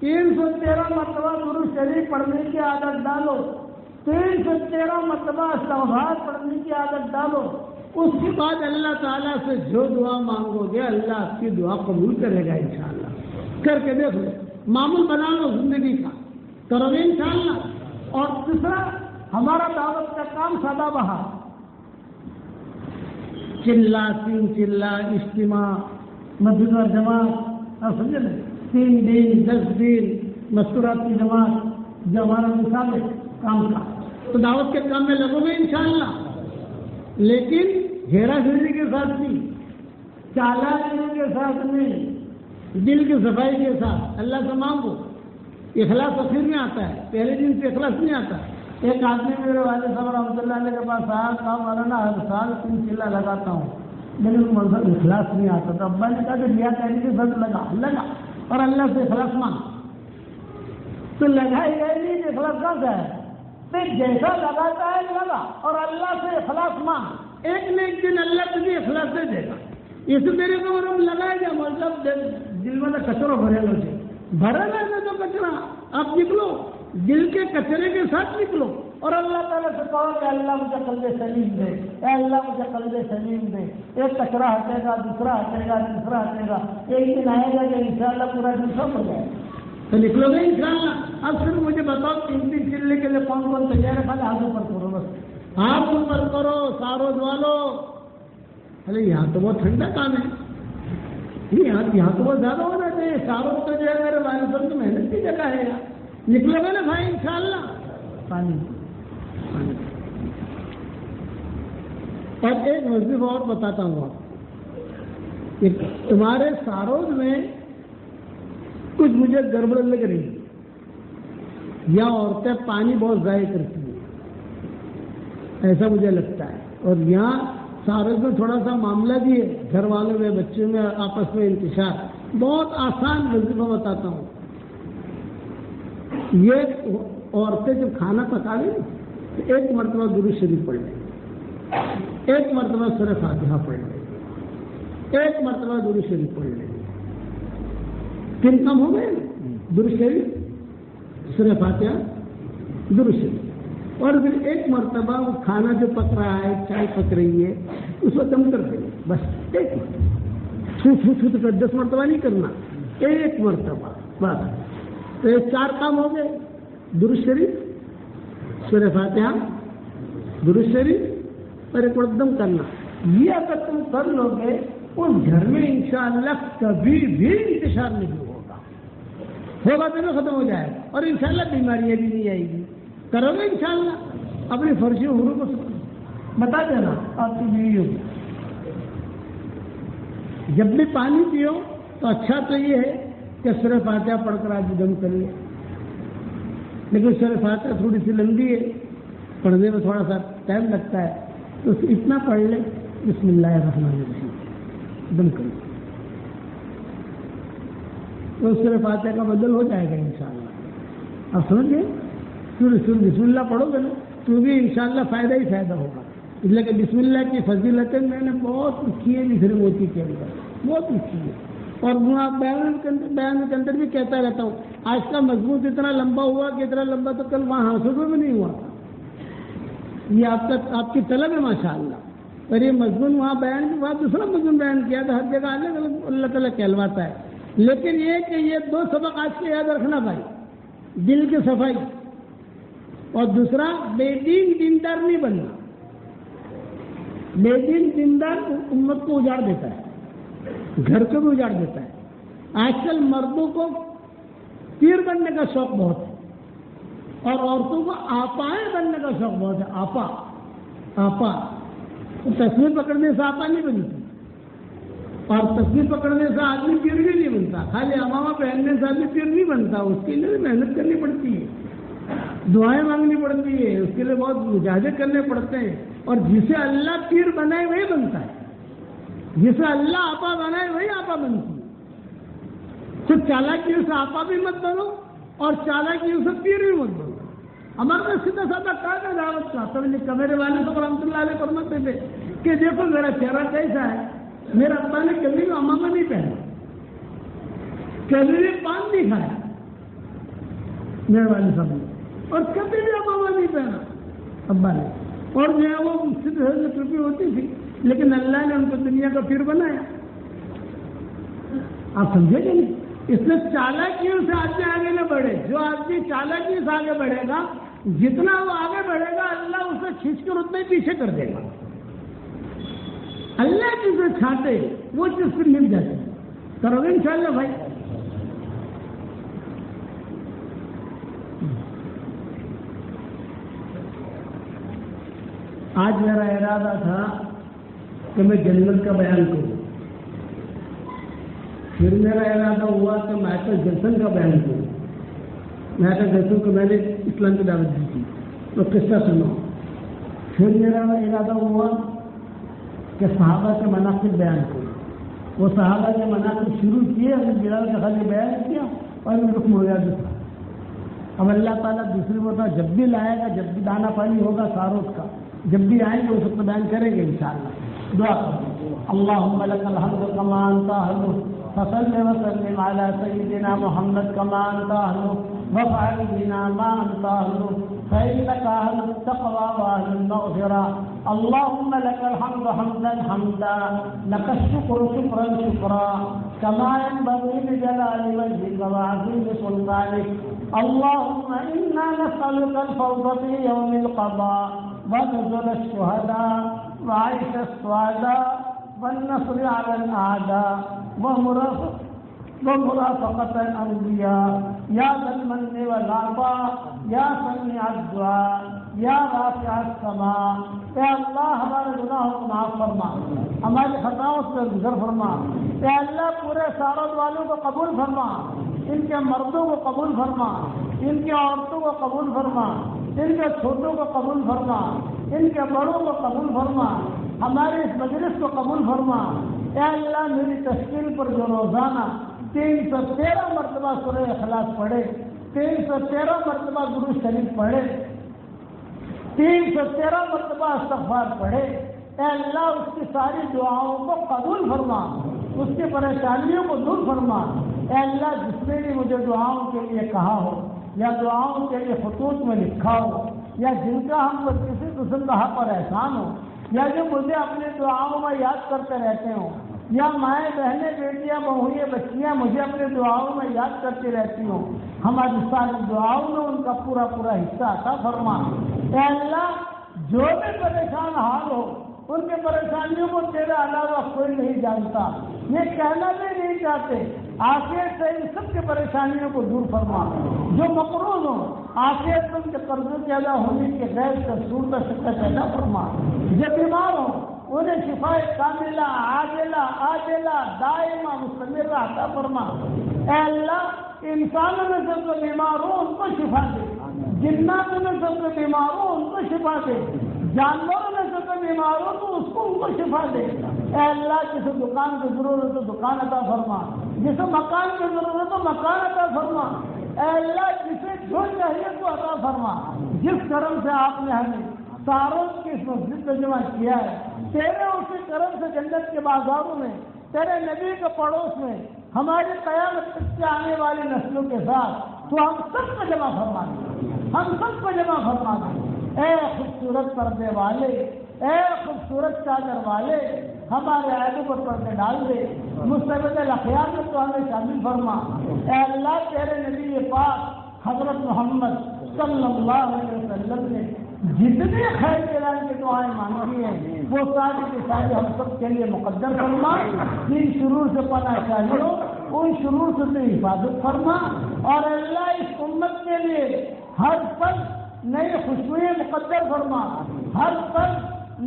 313 مرتبہ درود شریف پڑھنے کی عادت ڈالو. 313 مرتبہ استغفار پڑھنے کی عادت ڈالو. اس کے بعد اللہ تعالیٰ سے جو دعا مانگو گے اللہ آپ کی دعا قبول کرے گا انشاءاللہ. کر کے دیکھ لو، معمول بنا لو زندگی کا، کرو گے انشاءاللہ. اور دوسرا ہمارا دعوت کا کام سادہ بہا، چلا 3 چلا اجتماع مسجد اور جماعت، اور سمجھے نا 3 دن 10 دن مستورات کی جماعت، جو ہمارا مثال ہے کام کا. تو دعوت کے کام میں لگو گے انشاءاللہ، لیکن ہیرا پھیری کے ساتھ نہیں، چالاکی کے ساتھ نہیں، دل کی صفائی کے ساتھ اللہ سے مانگو. اخلاص اخیر میں آتا ہے، پہلے دن سے اخلاص نہیں آتا. ایک آدمی میرے والد صاحب رحمۃ اللہ علیہ کے پاس آیا، کہا مولانا ہر سال 3 چلا لگاتا ہوں لیکن مطلب اخلاص نہیں آتا. تو ابا نے کہا کہ ریا کہنے کے ساتھ لگا اور اللہ سے اخلاص مانگ. تو لگائی گئی نہیں کہ اخلاص کہاں سے ہے؟ تو جیسا لگاتا ہے لگا اور اللہ سے اخلاص مانگ. ایک نہ ایک دن اللہ تجھے اخلاص سے دے گا. اس میرے کو لگائے گا مطلب دل میں کچرا بھرے لو سے بھرا رہنا تو کچرا آپ نکلو، دل کے کچرے کے ساتھ نکلو اور اللہ تعالیٰ سے کہو کہ اللہ مجھے قلب سلیم دے، اے اللہ مجھے قلب سلیم دے. ایک کچرا ہٹے گا، دوسرا ہٹے گا، تیسرا ہٹے گا، ایک دن آئے گا کہ انشاءاللہ پورا دن سب ہو جائے گا. تو نکلو گے انشاءاللہ. اب صرف مجھے بتاؤ 3 چلنے کے لیے کون تیار ہے؟ پہلے ہاتھوں پر کرو، بس ہاتھ اوپر کرو، سارو والو. ارے یہاں تو بہت ٹھنڈا کام ہے، یہاں تو بہت زیادہ ہونا چاہیے. ساروں تو جو ہے میرے والد صاحب کی محنت کی جگہ ہے. نکلے گا نا بھائی انشاءاللہ. پانی. اور ایک وظیفہ اور بتاتا ہوں آپ، تمہارے ساروز میں کچھ مجھے گڑبڑ لگ رہی، یا عورتیں پانی بہت ضائع کرتی ہیں ایسا مجھے لگتا ہے. اور یہاں ساروز میں تھوڑا سا معاملہ بھی ہے، گھر والوں میں بچوں میں آپس میں انتشار. بہت آسان وظیفہ بتاتا ہوں. یہ عورتیں جب کھانا پکا لیں تو 1 مرتبہ درود شریف پڑھ لیں، 1 مرتبہ سورہ فاتحہ پڑھ لیں، 1 مرتبہ درود شریف پڑھ لیں. کن کم ہو گئے؟ درود شریف، سورہ فاتحہ، درود شریف. اور پھر 1 مرتبہ وہ کھانا جو پک رہا ہے، چائے پک رہی ہے، اس کو دم کر دیں. بس 1 مرتبہ، 10 مرتبہ نہیں کرنا، 1 مرتبہ بس. تو یہ 4 کام ہو گئے، درود شریف، سورہ فاتحہ، درود شریف اور 1 مرتبہ دم کرنا. یہ اگر تم کر لو گے اس گھر میں انشاءاللہ کبھی بھی انتشار نہیں ہوگا تو ختم ہو جائے گا اور انشاءاللہ بیماریاں بھی نہیں آئے گی. کرو گے انشاءاللہ. اپنی فرضی حروف کو بتا دینا آپ کی بیوی ہوگی. جب بھی پانی پیو تو اچھا تو یہ ہے کہ سورہ فاتحہ پڑھ کر آج دم کر لے، لیکن سورہ فاتحہ تھوڑی سی لمبی ہے، پڑھنے میں تھوڑا سا ٹائم لگتا ہے، تو اتنا پڑھ لے بسم اللہ الرحمن الرحیم دم کر لے، تو سورہ فاتحہ کا بدل ہو جائے گا انشاءاللہ۔ اب سمجھ گئے؟ بسم اللہ پڑھو گے نا تو بھی انشاءاللہ فائدہ ہی فائدہ ہوگا، اس لیے کہ بسم اللہ کی فضیلتیں میں نے بہت لکھی ہے لکھنے موتی کے اندر، بہت لکھی ہے، اور بیان کے اندر بھی کہتا رہتا ہوں۔ آج کا مضمون اتنا لمبا ہوا کہ اتنا لمبا تو کل وہاں حاصل میں نہیں ہوا، یہ آپ کی طلب ہے ماشاءاللہ، اور یہ مضمون وہاں بیان کے بعد دوسرا مضمون بیان کیا تھا، ہر جگہ الگ الگ اللہ تعالیٰ کہلواتا ہے، لیکن یہ کہ یہ دو سبق آج کے یاد رکھنا بھائی، دل کی صفائی اور دوسرا بے دین دیندار نہیں بننا۔ بے دین دیندار امت کو اجاڑ دیتا ہے، گھر کو بھی اجاڑ دیتا ہے۔ آج کل مردوں کو پیر بننے کا شوق بہت ہے اور عورتوں کو آپائیں بننے کا شوق بہت ہے۔ آپا تو تصویر پکڑنے سے آپا نہیں بنتی، اور تصویر پکڑنے سے آدمی پیر بھی نہیں بنتا، خالی امامہ پہننے سے آدمی پیر نہیں بنتا، اس کے لیے محنت کرنی پڑتی ہے، دعائیں مانگنی پڑتی ہے، اس کے لیے بہت مجاہدے کرنے پڑتے ہیں، اور جسے اللہ پیر بنائے وہی بنتا ہے، جسے اللہ آپا بنائے وہی آپا بنتی ہے۔ تو چالاکیوں سے آپا بھی مت بنو اور چالاکیوں سے پیر بھی مت بنو۔ ہمارا سیدھا سادہ کہا دعوت کا سب میرے والد صاحب رحمۃ اللہ علیہ فرماتے تھے کہ دیکھو میرا چہرہ کیسا ہے، میرا ابا نے کبھی بھی امامہ نہیں پہنا، کبھی بھی پان نہیں کھایا میرے والد صاحب نے، اور کبھی بھی امامہ نہیں پہنا ابا نے، اور جو ہے وہ سیدھے میں ٹوپی ہوتی تھی، لیکن اللہ نے ان کو دنیا کا پیر بنایا۔ آپ سمجھے گے نہیں؟ اس میں چالاکیوں سے آدمی آگے نہ بڑھے، جو آدمی چالاکی سے آگے بڑھے گا، جتنا وہ آگے بڑھے گا اللہ اسے کھینچ کر اتنا ہی پیچھے کر دے گا۔ اللہ جسے چھاٹے وہ چیز پھر مل جاتی ہے، کرو گے انشاءاللہ بھائی۔ آج میرا ارادہ تھا کہ میں جنت کا بیان کروں، پھر میرا ارادہ ہوا کہ مائیکل جیکسن کا بیان کروں۔ مائیکل جیکسن کو میں نے اسلام کی دعوت دی تھی تو قصہ سنا۔ پھر میرا ارادہ ہوا کہ صحابہ کے مناقب بیان کروں، وہ صحابہ کے مناقب شروع کیے، بلال کا خالی بیان کیا اور رکن ہو گیا دوسرا۔ اب اللہ تعالیٰ دوسری مرتبہ جب بھی لائے گا، جب بھی دانا پانی ہوگا ساروس کا، جب بھی آئیں گے اس وقت بیان کریں گے انشاءاللہ۔ دعا کریں اللہم لک الحمد کما انت اہل فصل وسلم علی سیدنا محمد کما انت اہل وفعل بنا ما انت اہل فإنك أهل التقوى وأهل المغفرة اللهم لك الحمد حمدا حمدا لك الشكر شكرا شكرا كما ينبغي لجلال وجهك وعظيم سلطانك اللهم إنا نسألك الفوز في يوم القضاء ونزل الشهداء وعيش السعداء والنصر على الأعداء ومرافقة الأنبياء يا ذا المن والعطاء یا سمیع الدعاء یا رافع السماء۔ اے اللہ ہمارے گناہوں کو معاف فرما، ہماری خطاؤں سے گزر فرما۔ اے اللہ پورے سارد والوں کو قبول فرما، ان کے مردوں کو قبول فرما، ان کی عورتوں کو قبول فرما، ان کے چھوٹوں کو قبول فرما، ان کے بڑوں کو قبول فرما، ہمارے اس مجلس کو قبول فرما۔ اے اللہ میری تشکیل پر جو روزانہ 313 مرتبہ سورہ اخلاص پڑھے، 313 مرتبہ درود شریف پڑھے، 313 مرتبہ استغفار پڑھے، اے اللہ اس کی ساری دعاؤں کو قبول فرما، اس کی پریشانیوں کو دور فرما۔ اے اللہ جس نے بھی مجھے دعاؤں کے لیے کہا ہو یا دعاؤں کے لیے خطوط میں لکھا ہو، یا جن کا ہم کو کسی قسم کا حق اور احسان ہو، یا جو مجھے اپنی دعاؤں میں یاد کرتے رہتے ہوں، یا مائیں بہنیں بیٹیاں بہوئیں بچیاں مجھے اپنے دعاؤں میں یاد کرتی رہتی ہوں، ہماری ساری دعاؤں میں ان کا پورا پورا حصہ عطا فرما۔ اے اللہ جو بھی پریشان حال ہو ان کے پریشانیوں کو تیرے علاوہ کوئی نہیں جانتا، یہ کہنا بھی نہیں چاہتے، آخرت سے ان سب کی پریشانیوں کو دور فرما۔ جو مقروض ہو آخرت سے ان کے قرضوں کے ادا ہونے کے غیر کا سود کا شکر پیدا فرما۔ جو بیمار ہو انہیں شفا کاملہ عاجلہ دائمہ مستمرہ عطا فرما۔ اے اللہ انسانوں میں سے جو بیمار ہو ان کو شفا دے، جناتوں میں سے جو بیمار ہو ان کو شفا دے، جانوروں میں سے جو بیمار ہو تو اس کو ان کو شفا دے۔ اے اللہ جسے دکان کی ضرورت ہے تو دکان عطا فرما، جسے مکان کی ضرورت ہے تو مکان عطا فرما۔ اے اللہ جسے جو چاہیے تو عطا فرما۔ جس کرم سے آپ نے ہمیں ساروں کی اس مسجد میں جمع کیا ہے، تیرے اسی کرم سے جنت کے بازاروں میں تیرے نبی کے پڑوس میں ہماری قیامت تک سے آنے والی نسلوں کے ساتھ تو ہم سب کو جمع فرما دے، ہم سب کو جمع فرما دے۔ اے خوبصورت پردے والے، اے خوبصورت چادر والے، ہمارے عیبوں پر پردے ڈال دے، مستبد الاخیار میں تو ہمیں شامل فرما۔ اے اللہ تیرے نبی پاک حضرت محمد صلی اللہ علیہ وسلم نے جتنی خیر کلام کی دعائیں مانگی ہیں وہ ساری کی ساری ہم سب کے لیے مقدر فرما۔ جن شرور سے پناہ چاہیے ان شرور سے تو حفاظت فرما، اور اللہ اس امت کے لیے ہر پل نئی خوشبوئیں مقدر فرما، ہر پل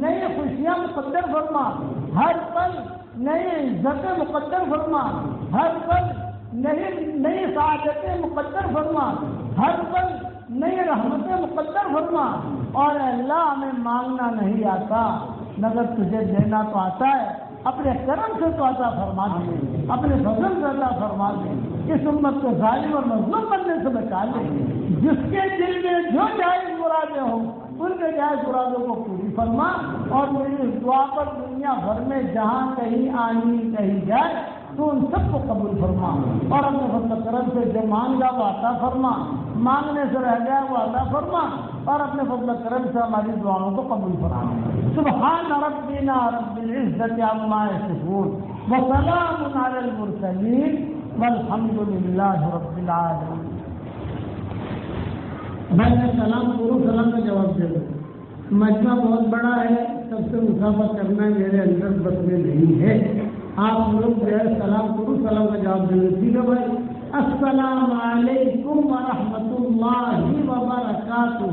نئی خوشیاں مقدر فرما، ہر پل نئی عزتیں مقدر فرما، ہر پل نئی سعادتیں مقدر فرما، ہر پل نئی رحمتیں مقدر فرما۔ اور اللہ ہمیں مانگنا نہیں آتا مگر تجھے دینا تو آتا ہے، اپنے کرم سے تو عطا فرما دے، اپنے فضل سے عطا فرما دے، اس امت کو ظالم اور مظلوم بننے سے بچا لے۔ جس کے دل میں جو جائز مرادیں ہوں ان کے جائز مرادوں کو پوری فرما، اور میری اس دعا پر دنیا بھر میں جہاں کہیں آمین کہی جائے تو ان سب کو قبول فرما، اور اپنے فضل کرم سے جو مانگا وہ عطا فرما، مانگنے سے رہ گیا وہ عطا فرما، اور اپنے فضل کرم سے ہماری دعاؤں کو قبول فرما۔ سبحان ربنا رب العزت عما یصفون وسلام علی المرسلین والحمد للہ رب العالمین۔ میں نے سلام پورو سلام کا جواب دے دوں۔ مجمع بہت بڑا ہے، سب سے مسافہ کرنا میرے اندر بس میں نہیں ہے۔ آپ لوگ جو ہے سلام پورو سلام کا جواب دے دیں، ٹھیک ہے بھائی؟ السلام علیکم ورحمۃ اللہ وبرکاتہ۔